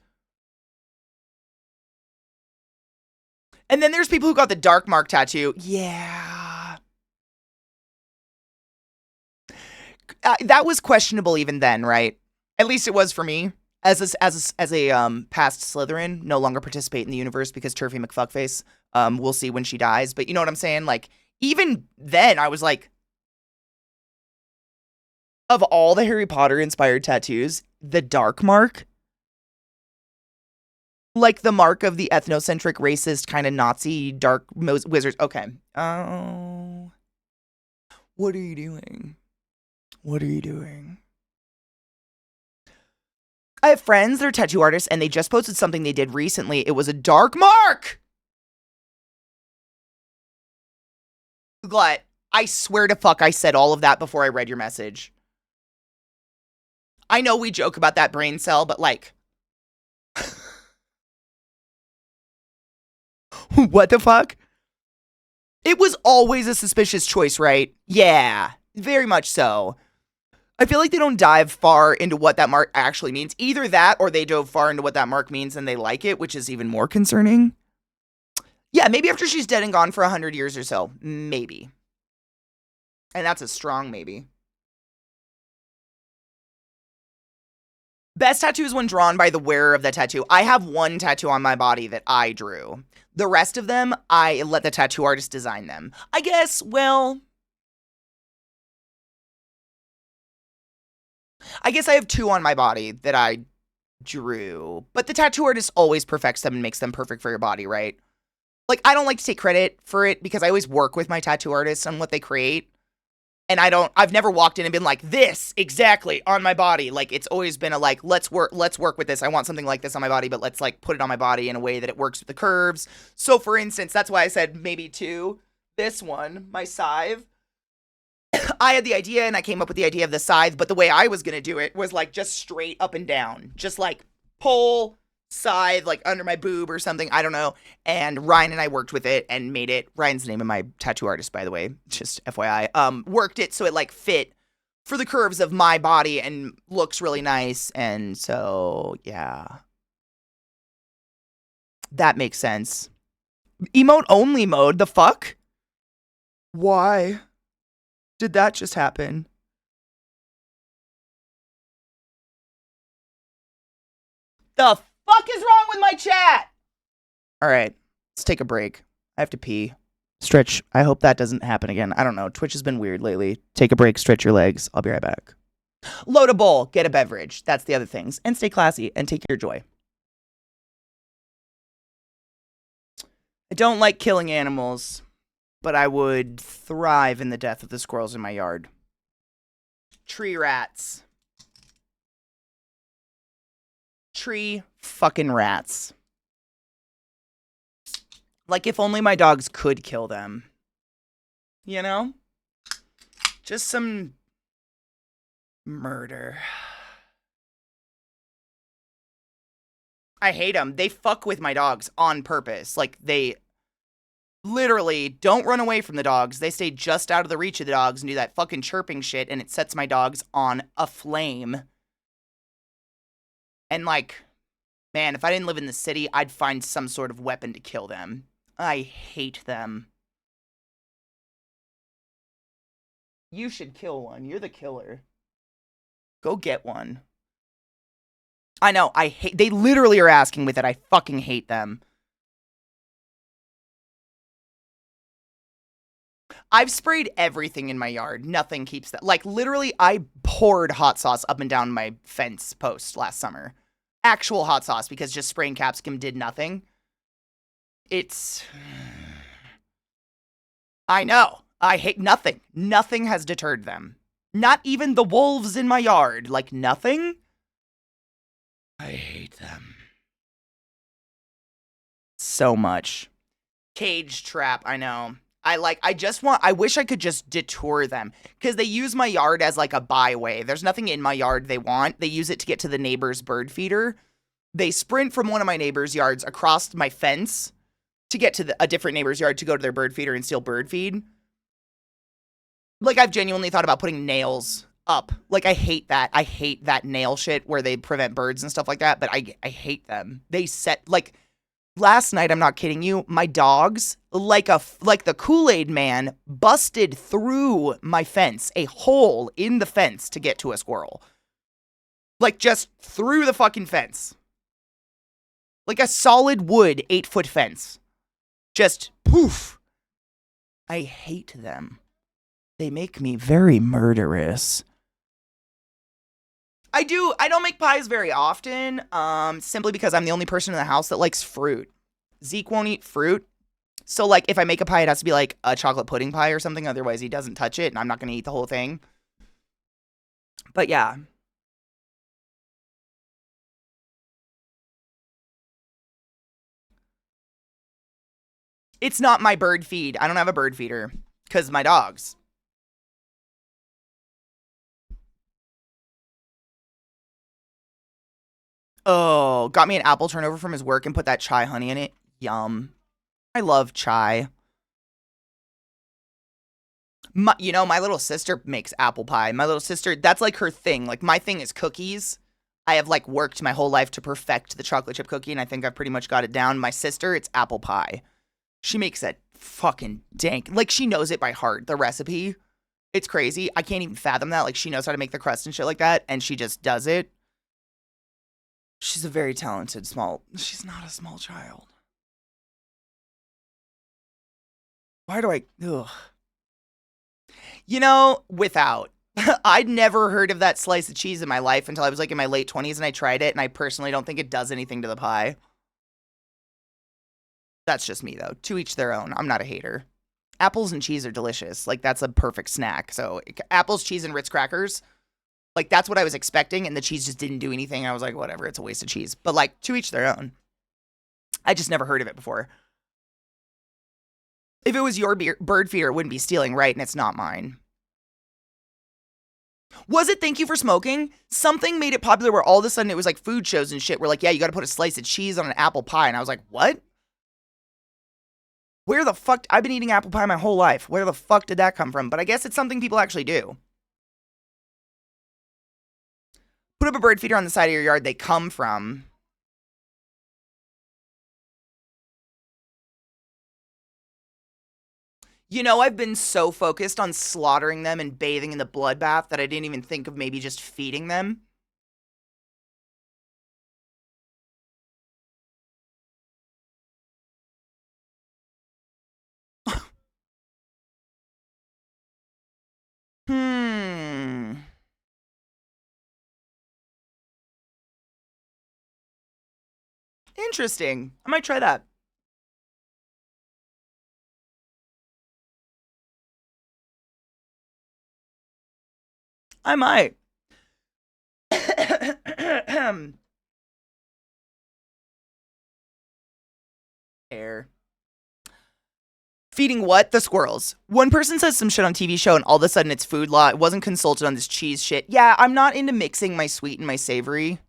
And then there's people who got the dark mark tattoo. Yeah. That was questionable even then, right? At least it was for me. As a past Slytherin, no longer participate in the universe because Turfy McFuckface. We'll see when she dies. But you know what I'm saying? Like, even then, I was like, of all the Harry Potter inspired tattoos, the dark mark, like the mark of the ethnocentric, racist, kind of Nazi dark wizards. Okay. Oh. What are you doing? What are you doing? I have friends that are tattoo artists, and they just posted something they did recently. It was a dark mark. Glut, I swear to fuck I said all of that before I read your message. I know we joke about that brain cell, but like... What the fuck? It was always a suspicious choice, right? Yeah, very much so. I feel like they don't dive far into what that mark actually means. Either that, or they dove far into what that mark means and they like it, which is even more concerning. Yeah, maybe after she's dead and gone for 100 years or so. Maybe. And that's a strong maybe. Best tattoo is when drawn by the wearer of the tattoo. I have one tattoo on my body that I drew. The rest of them, I let the tattoo artist design them. I guess, well... I guess I have two on my body that I drew. But the tattoo artist always perfects them and makes them perfect for your body, right? Like, I don't like to take credit for it because I always work with my tattoo artists on what they create. And I've never walked in and been like, this exactly on my body. Like, it's always been a like, let's work with this. I want something like this on my body, but let's like put it on my body in a way that it works with the curves. So for instance, that's why I said maybe two. This one, my scythe. I had the idea and I came up with the idea of the scythe, but the way I was going to do it was like just straight up and down. Just like pull, scythe, like under my boob or something. I don't know. And Ryan and I worked with it and made it. Ryan's the name of my tattoo artist, by the way. Just FYI. Worked it so it like fit for the curves of my body and looks really nice. And so, yeah. That makes sense. Emote only mode. The fuck? Why did that just happen? The fuck is wrong with my chat? All right, let's take a break. I have to pee. Stretch. I hope that doesn't happen again. I don't know. Twitch has been weird lately. Take a break, stretch your legs. I'll be right back. Load a bowl, get a beverage. That's the other things. And stay classy and take your joy. I don't like killing animals, but I would thrive in the death of the squirrels in my yard. Tree rats. Tree fucking rats. Like, if only my dogs could kill them. You know? Just some murder. I hate them. They fuck with my dogs on purpose. Like, they literally don't run away from the dogs. They stay just out of the reach of the dogs and do that fucking chirping shit, and it sets my dogs on a flame. And, like, man, if I didn't live in the city, I'd find some sort of weapon to kill them. I hate them. You should kill one. You're the killer. Go get one. I know, I hate... They literally are asking with it. I fucking hate them. I've sprayed everything in my yard. Nothing keeps that. Like, literally, I poured hot sauce up and down my fence post last summer. Actual hot sauce, because just spraying capsicum did nothing. It's... I know. I hate nothing. Nothing has deterred them. Not even the wolves in my yard. Like, nothing. I hate them. So much. Cage trap, I know. I wish I could just detour them. Because they use my yard as like a byway. There's nothing in my yard they want. They use it to get to the neighbor's bird feeder. They sprint from one of my neighbor's yards across my fence to get to a different neighbor's yard to go to their bird feeder and steal bird feed. Like, I've genuinely thought about putting nails up. Like, I hate that. I hate that nail shit where they prevent birds and stuff like that, but I hate them. They set, like, last night, I'm not kidding you, my dogs, like the Kool-Aid man, busted through my fence, a hole in the fence to get to a squirrel. Like, just through the fucking fence. Like a solid wood 8-foot fence. Just poof. I hate them. They make me very murderous. I don't make pies very often, simply because I'm the only person in the house that likes fruit. Zeke won't eat fruit. So, like, if I make a pie, it has to be, like, a chocolate pudding pie or something. Otherwise, he doesn't touch it, and I'm not going to eat the whole thing. But, yeah. It's not my bird feed. I don't have a bird feeder. Because my dogs. Oh, got me an apple turnover from his work and put that chai honey in it. Yum. I love chai. My little sister makes apple pie. My little sister, that's like her thing. Like, my thing is cookies. I have, like, worked my whole life to perfect the chocolate chip cookie, and I think I've pretty much got it down. My sister, it's apple pie. She makes it fucking dank. Like, she knows it by heart, the recipe. It's crazy. I can't even fathom that. Like, she knows how to make the crust and shit like that, and she just does it. She's a very talented she's not a small child. Why do ugh. Without. I'd never heard of that slice of cheese in my life until I was like in my late 20s and I tried it, and I personally don't think it does anything to the pie. That's just me, though. To each their own. I'm not a hater. Apples and cheese are delicious. Like, that's a perfect snack. So, apples, cheese, and Ritz crackers. Like, that's what I was expecting, and the cheese just didn't do anything. I was like, whatever, it's a waste of cheese. But, like, to each their own. I just never heard of it before. If it was your bird feeder, it wouldn't be stealing, right? And it's not mine. Was it Thank You for Smoking? Something made it popular where all of a sudden it was like food shows and shit where like, yeah, you gotta put a slice of cheese on an apple pie. And I was like, what? Where the fuck? I've been eating apple pie my whole life. Where the fuck did that come from? But I guess it's something people actually do. Put up a bird feeder on the side of your yard. They come from. I've been so focused on slaughtering them and bathing in the bloodbath that I didn't even think of maybe just feeding them. Hmm. Interesting. I might try that. I might. Air. Feeding what? The squirrels. One person says some shit on TV show and all of a sudden it's food law. It wasn't consulted on this cheese shit. Yeah, I'm not into mixing my sweet and my savory.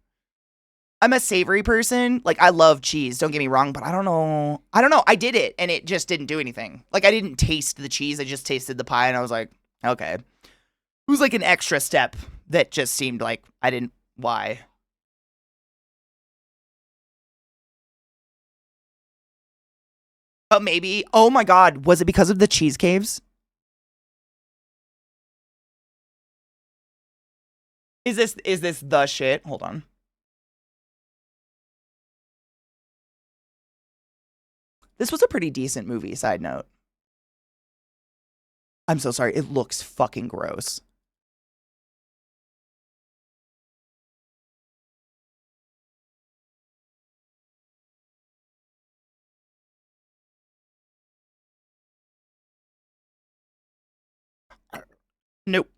I'm a savory person. Like, I love cheese. Don't get me wrong, but I don't know. I did it and it just didn't do anything. Like, I didn't taste the cheese. I just tasted the pie and I was like, okay. It was like an extra step that just seemed like I didn't. Why? But maybe. Oh my God. Was it because of the cheese caves? Is this the shit? Hold on. This was a pretty decent movie, side note. I'm so sorry. It looks fucking gross. Nope.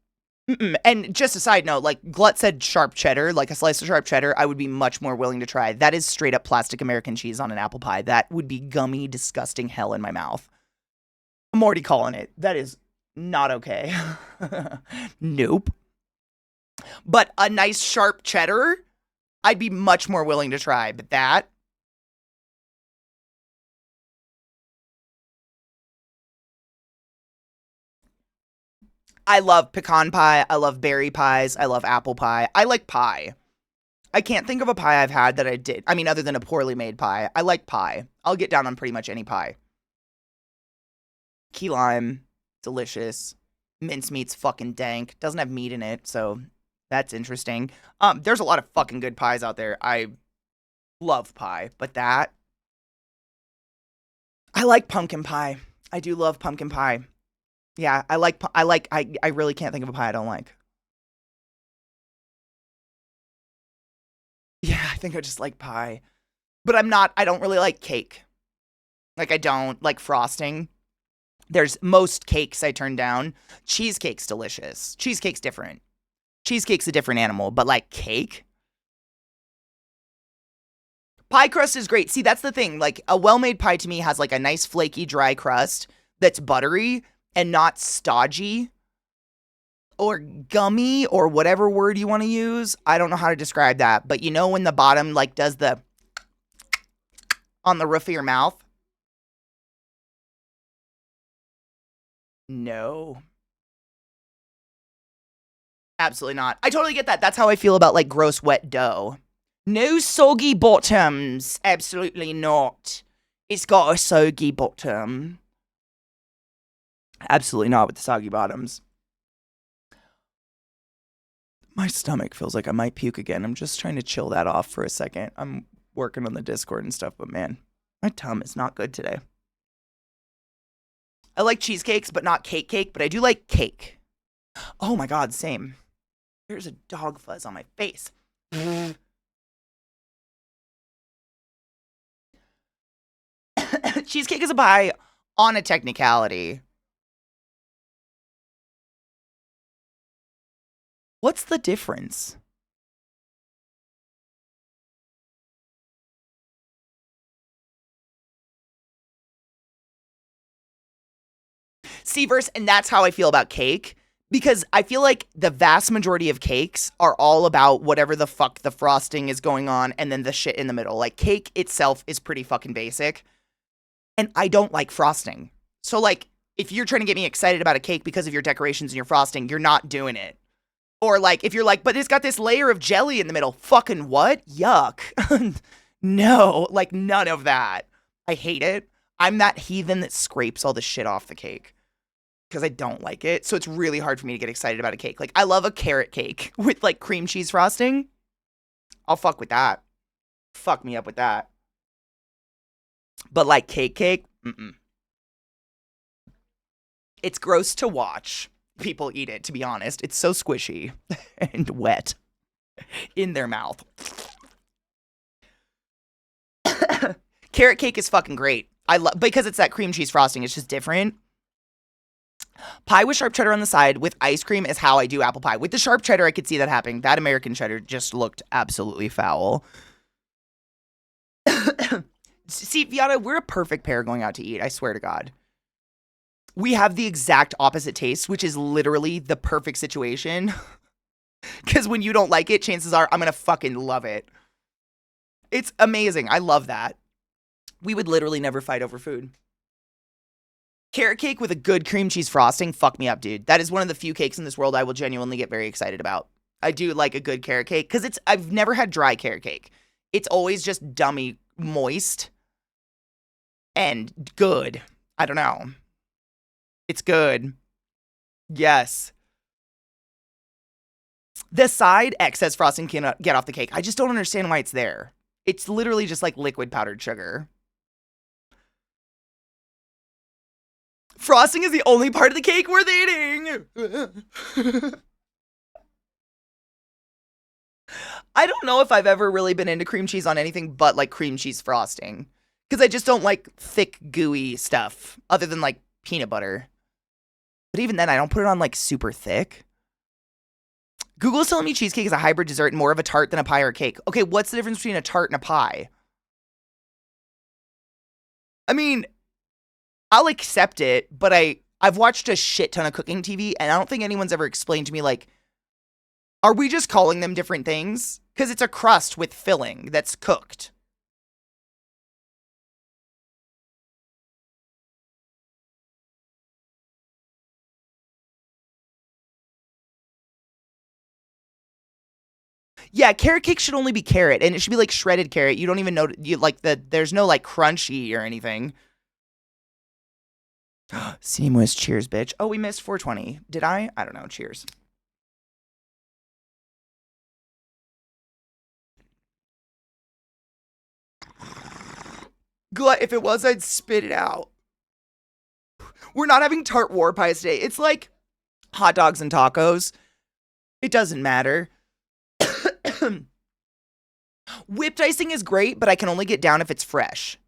Mm-mm. And just a side note, like Glut said, sharp cheddar, like a slice of sharp cheddar, I would be much more willing to try. That is straight up plastic American cheese on an apple pie. That would be gummy, disgusting hell in my mouth. I'm already calling it. That is not okay. Nope. But a nice sharp cheddar, I'd be much more willing to try. But that, I love pecan pie. I love berry pies. I love apple pie. I like pie. I can't think of a pie I've had that I did. I mean, other than a poorly made pie. I like pie. I'll get down on pretty much any pie. Key lime, delicious. Mincemeat's fucking dank. Doesn't have meat in it, so that's interesting. There's a lot of fucking good pies out there. I love pie, but that I like pumpkin pie. I do love pumpkin pie. Yeah, I really can't think of a pie I don't like. Yeah, I think I just like pie. But I don't really like cake. Like I don't like frosting. There's most cakes I turn down. Cheesecake's delicious. Cheesecake's different. Cheesecake's a different animal, but like cake, pie crust is great. See, that's the thing. Like a well-made pie to me has like a nice flaky dry crust that's buttery and not stodgy or gummy or whatever word you want to use. I don't know how to describe that, but you know when the bottom like does the on the roof of your mouth? No. Absolutely not. I totally get that. That's how I feel about like gross wet dough. No soggy bottoms. Absolutely not. It's got a soggy bottom. Absolutely not with the soggy bottoms. My stomach feels like I might puke again. I'm just trying to chill that off for a second. I'm working on the Discord and stuff, but man, my tum is not good today. I like cheesecakes, but not cake, but I do like cake. Oh my God, same. There's a dog fuzz on my face. Cheesecake is a pie on a technicality. What's the difference? Seaverse, and that's how I feel about cake. Because I feel like the vast majority of cakes are all about whatever the fuck the frosting is going on and then the shit in the middle. Like, cake itself is pretty fucking basic. And I don't like frosting. So, like, if you're trying to get me excited about a cake because of your decorations and your frosting, you're not doing it. Or, like, if you're like, but it's got this layer of jelly in the middle. Fucking what? Yuck. No, like, none of that. I hate it. I'm that heathen that scrapes all the shit off the cake because I don't like it. So it's really hard for me to get excited about a cake. Like, I love a carrot cake with like cream cheese frosting. I'll fuck with that. Fuck me up with that. But like cake, mm-mm. It's gross to watch. people eat it, to be honest. It's so squishy and wet in their mouth. Carrot cake is fucking great. I love because it's that cream cheese frosting. It's just different. Pie with sharp cheddar on the side with ice cream is how I do apple pie. With the sharp cheddar, I could see that happening. That American cheddar just looked absolutely foul. See, Viata, we're a perfect pair going out to eat. I swear to God. We have the exact opposite taste, which is literally the perfect situation. Because when you don't like it, chances are I'm going to fucking love it. It's amazing. I love that. We would literally never fight over food. Carrot cake with a good cream cheese frosting, fuck me up, dude. That is one of the few cakes in this world I will genuinely get very excited about. I do like a good carrot cake because I've never had dry carrot cake. It's always just dummy moist and good. I don't know. It's good. Yes. The side excess frosting cannot get off the cake. I just don't understand why it's there. It's literally just like liquid powdered sugar. Frosting is the only part of the cake worth eating. I don't know if I've ever really been into cream cheese on anything but like cream cheese frosting. Because I just don't like thick, gooey stuff other than like peanut butter. But even then, I don't put it on like super thick. Google's telling me cheesecake is a hybrid dessert and more of a tart than a pie or a cake. Okay, what's the difference between a tart and a pie? I mean, I'll accept it, but I've watched a shit ton of cooking TV, and I don't think anyone's ever explained to me, like, are we just calling them different things? Because it's a crust with filling that's cooked. Yeah, carrot cake should only be carrot, and it should be like shredded carrot. You don't even know, there's no like crunchy or anything. Seamless, cheers, bitch. Oh, we missed 420. Did I? I don't know. Cheers. If it was, I'd spit it out. We're not having tart war pies today. It's like hot dogs and tacos. It doesn't matter. Whipped icing is great, but I can only get down if it's fresh.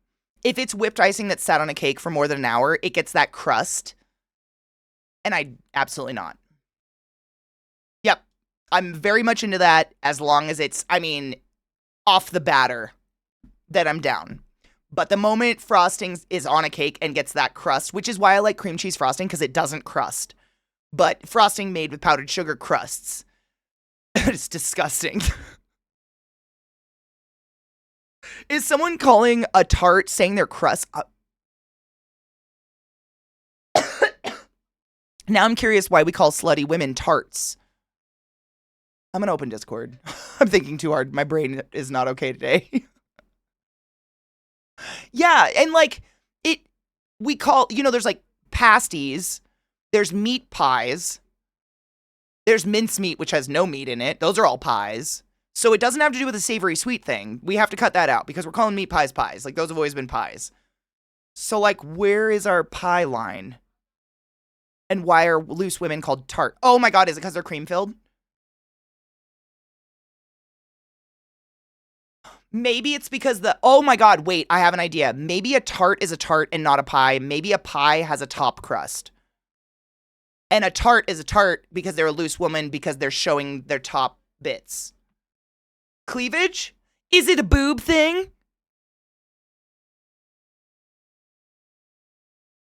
If it's whipped icing that's sat on a cake for more than an hour, it gets that crust. And I absolutely not. Yep. I'm very much into that as long as it's, off the batter, that I'm down. But the moment frosting is on a cake and gets that crust, which is why I like cream cheese frosting, because it doesn't crust. But frosting made with powdered sugar crusts. It's disgusting. Is someone calling a tart saying their crust? Now I'm curious why we call slutty women tarts. I'm gonna open Discord. I'm thinking too hard. My brain is not okay today. Yeah, and we call, there's like pasties, there's meat pies, there's mincemeat, which has no meat in it. Those are all pies. So it doesn't have to do with a savory sweet thing. We have to cut that out because we're calling meat pies pies. Like, those have always been pies. So, where is our pie line? And why are loose women called tart? Oh my God, is it because they're cream filled? Maybe it's because oh my God, wait, I have an idea. Maybe a tart is a tart and not a pie. Maybe a pie has a top crust. And a tart is a tart because they're a loose woman because they're showing their top bits. Cleavage? Is it a boob thing?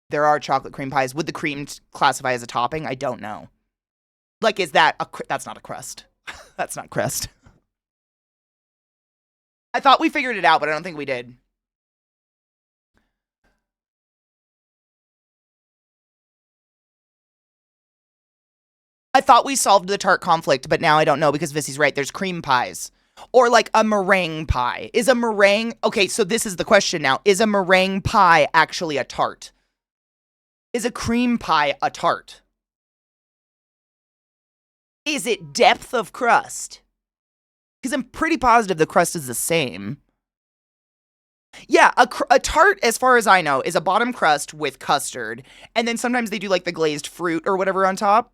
There are chocolate cream pies. Would the cream classify as a topping? I don't know. Is that that's not a crust. That's not crust. I thought we figured it out, but I don't think we did. I thought we solved the tart conflict, but now I don't know because Vissy's right. There's cream pies. Or a meringue pie. Is a meringue... Okay, so this is the question now. Is a meringue pie actually a tart? Is a cream pie a tart? Is it depth of crust? Because I'm pretty positive the crust is the same. Yeah, a tart, as far as I know, is a bottom crust with custard. And then sometimes they do the glazed fruit or whatever on top.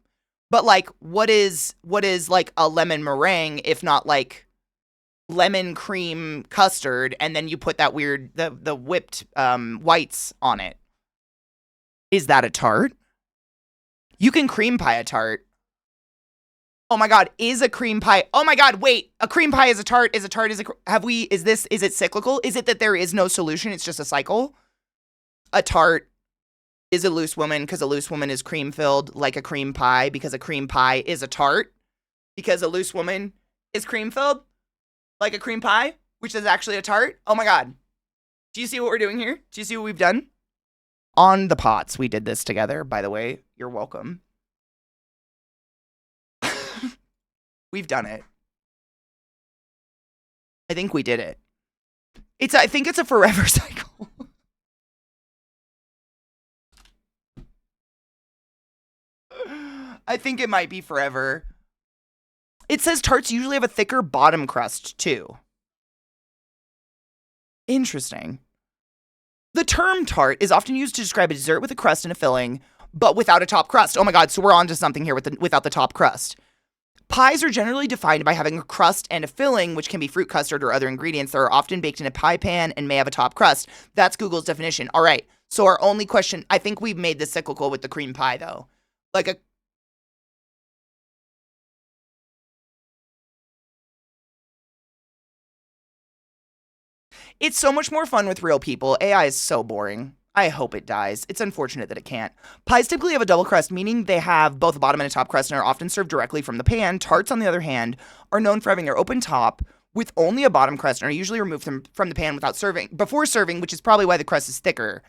But like, what is like a lemon meringue if not like lemon cream custard, and then you put that weird the whipped whites on it? Is that a tart? You can cream pie a tart. Oh my god, is a cream pie? Oh my god, wait, a cream pie is a tart. Is a tart is a have we? Is it cyclical? Is it that there is no solution? It's just a cycle. A tart is a loose woman because a loose woman is cream filled, like a cream pie because a cream pie is a tart because a loose woman is cream filled, like a cream pie, which is actually a tart. Oh my god, do you see what we're doing here? Do you see what we've done? On the pots, we did this together. By the way, you're welcome. We've done it. I think we did it. I think it's a forever cycle. I think it might be forever. It says tarts usually have a thicker bottom crust, too. Interesting. The term tart is often used to describe a dessert with a crust and a filling, but without a top crust. Oh my god, so we're on to something here without the top crust. Pies are generally defined by having a crust and a filling, which can be fruit custard or other ingredients that are often baked in a pie pan and may have a top crust. That's Google's definition. All right, so our only question, I think we've made this cyclical with the cream pie, though. It's so much more fun with real people. AI is so boring. I hope it dies. It's unfortunate that it can't. Pies typically have a double crust, meaning they have both a bottom and a top crust and are often served directly from the pan. Tarts, on the other hand, are known for having their open top with only a bottom crust and are usually removed from the pan before serving, which is probably why the crust is thicker.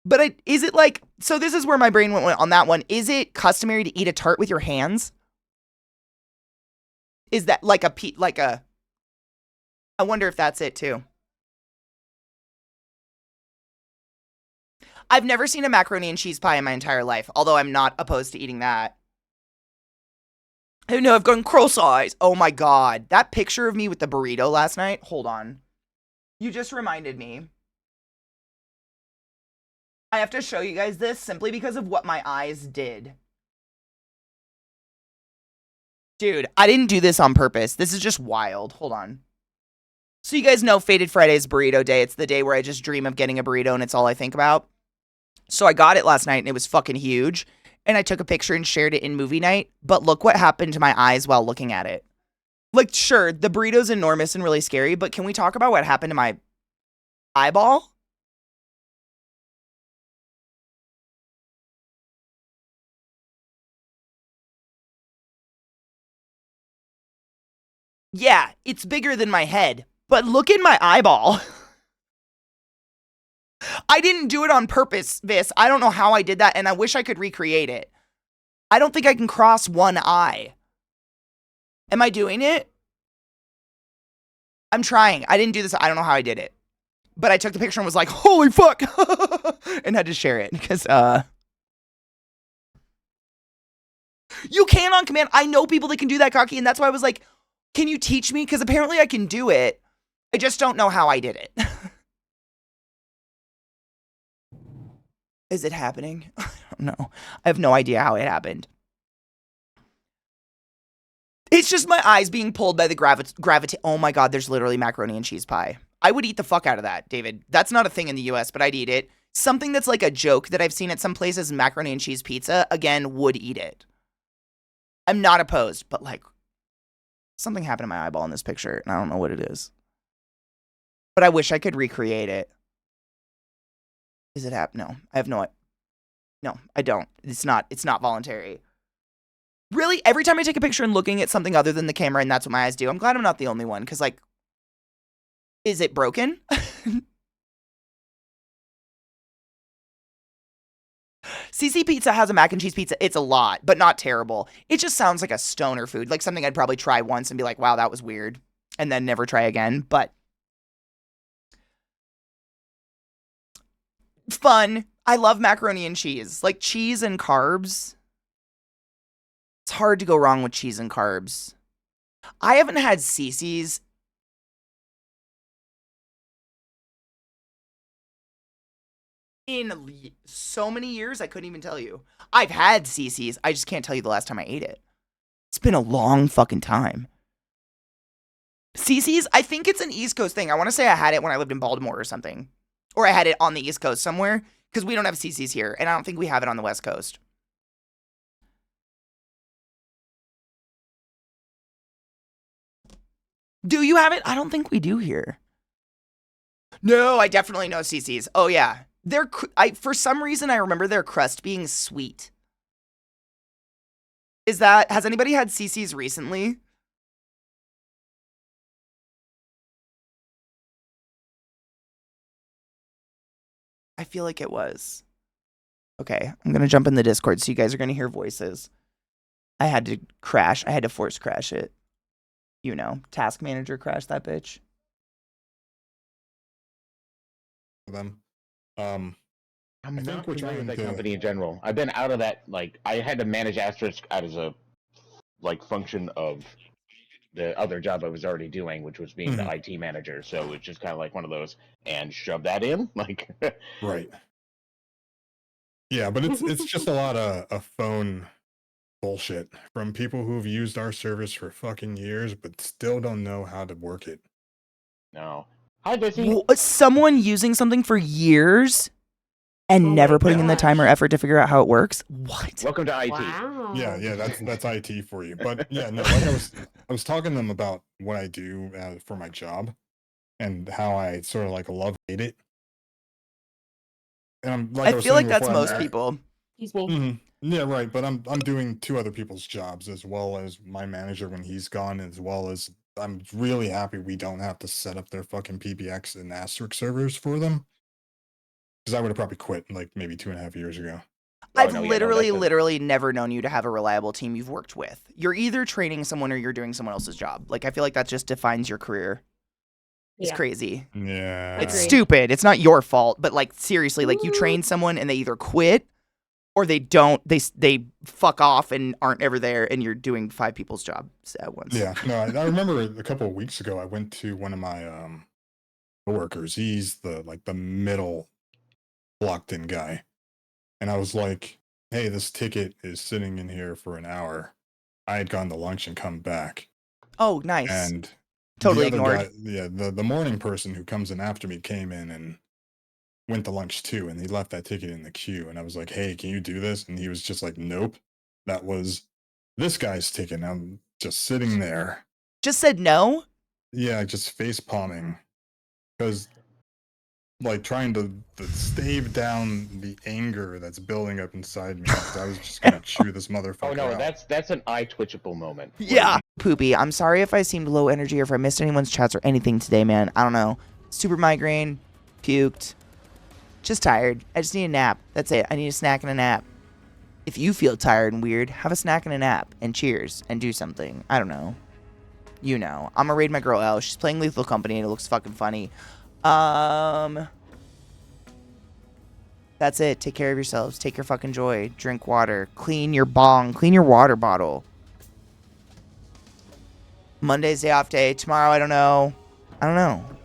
But is it like, so this is where my brain went on that one. Is it customary to eat a tart with your hands? Is that like I wonder if that's it too. I've never seen a macaroni and cheese pie in my entire life, although I'm not opposed to eating that. Oh no, I've gone cross eyes. Oh my god. That picture of me with the burrito last night. Hold on. You just reminded me. I have to show you guys this simply because of what my eyes did. Dude, I didn't do this on purpose. This is just wild. Hold on. So you guys know Fated Friday's burrito day. It's the day where I just dream of getting a burrito and it's all I think about. So I got it last night and it was fucking huge. And I took a picture and shared it in movie night. But look what happened to my eyes while looking at it. Like, sure, the burrito's enormous and really scary, but can we talk about what happened to my eyeball? Yeah, it's bigger than my head. But look in my eyeball. I didn't do it on purpose, Vis. I don't know how I did that, and I wish I could recreate it. I don't think I can cross one eye. Am I doing it? I'm trying. I didn't do this. I don't know how I did it. But I took the picture and was like, holy fuck! And had to share it because, you can on command. I know people that can do that, Cocky, and that's why I was like, can you teach me? Because apparently I can do it. I just don't know how I did it. Is it happening? I don't know. I have no idea how it happened. It's just my eyes being pulled by the gravity. Oh my god, there's literally macaroni and cheese pie. I would eat the fuck out of that, David. That's not a thing in the US, but I'd eat it. Something that's like a joke that I've seen at some places, macaroni and cheese pizza, again, would eat it. I'm not opposed, but like, something happened to my eyeball in this picture, and I don't know what it is. But I wish I could recreate it. Is it No, I have no, I don't. It's not voluntary. Really? Every time I take a picture and looking at something other than the camera and that's what my eyes do, I'm glad I'm not the only one, because, like, is it broken? CC Pizza has a mac and cheese pizza. It's a lot, but not terrible. It just sounds like a stoner food, like something I'd probably try once and be like, wow, that was weird, and then never try again, but fun. I love macaroni and cheese. Like, cheese and carbs. It's hard to go wrong with cheese and carbs. I haven't had CC's. In so many years, I couldn't even tell you. I've had CC's. I just can't tell you the last time I ate it. It's been a long fucking time. CC's, I think it's an East Coast thing. I want to say I had it when I lived in Baltimore or something. Or I had it on the East Coast somewhere. Because we don't have CC's here. And I don't think we have it on the West Coast. Do you have it? I don't think we do here. No, I definitely know CC's. Oh, yeah. For some reason, I remember their crust being sweet. Has anybody had CC's recently? I feel like it was. Okay, I'm going to jump in the Discord so you guys are going to hear voices. I had to crash. I had to force crash it. You know, task manager crash that bitch. Them. I'm I not think we're familiar trying with that to. company in general. I've been out of that. Like, I had to manage Asterisk as a function of the other job I was already doing, which was being the IT manager. So it's just kind of like one of those, and shove that in, like. Right. Yeah, but it's just a lot of phone bullshit from people who've used our service for fucking years, but still don't know how to work it. No. Hi, Busy. Someone using something for years and never putting in the time or effort to figure out how it works? What? Welcome to IT. Wow. Yeah, that's IT for you. But yeah, no, like I was talking to them about what I do for my job and how I sort of like love hate it. And I'm like I feel like that's most people. Excuse me. Yeah, right. But I'm doing 2 other people's jobs as well as my manager when he's gone, as well as I'm really happy we don't have to set up their fucking PBX and Asterisk servers for them. Because I would have probably quit like maybe 2.5 years ago. I've literally never known you to have a reliable team you've worked with. You're either training someone or you're doing someone else's job. Like, I feel like that just defines your career. It's crazy. Yeah. It's stupid. It's not your fault, but like, seriously, like you train someone and they either quit or they don't, they fuck off and aren't ever there, and you're doing 5 people's jobs at once. Yeah. No, I remember a couple of weeks ago, I went to one of my coworkers. He's the middle locked in guy. And I was like, hey, this ticket is sitting in here for an hour. I had gone to lunch and come back. Oh, nice. And totally the other ignored. Guy, the morning person who comes in after me came in and went to lunch too, and he left that ticket in the queue. And I was like, hey, can you do this? And he was just like, nope, that was this guy's ticket. And I'm just sitting there. Just said no? Yeah, just face palming. Because like trying to stave down the anger that's building up inside me, because I was just gonna chew this motherfucker. Oh no, out. that's an eye twitchable moment. Yeah. Poopy, I'm sorry if I seemed low energy or if I missed anyone's chats or anything today, man. I don't know. Super migraine, puked, just tired. I just need a nap. That's it. I need a snack and a nap. If you feel tired and weird, have a snack and a nap and cheers and do something. I don't know. You know. I'm gonna raid my girl Elle. She's playing Lethal Company and it looks fucking funny. That's it. Take care of yourselves. Take your fucking joy. Drink water. Clean your bong. Clean your water bottle. Monday's day off day. Tomorrow, I don't know.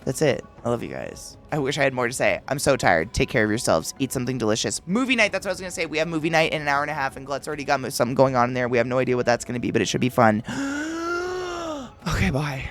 That's it. I love you guys. I wish I had more to say. I'm so tired. Take care of yourselves. Eat something delicious. Movie night. That's what I was going to say. We have movie night in an hour and a half, and Glut's already got something going on in there. We have no idea what that's going to be, but it should be fun. Okay, bye.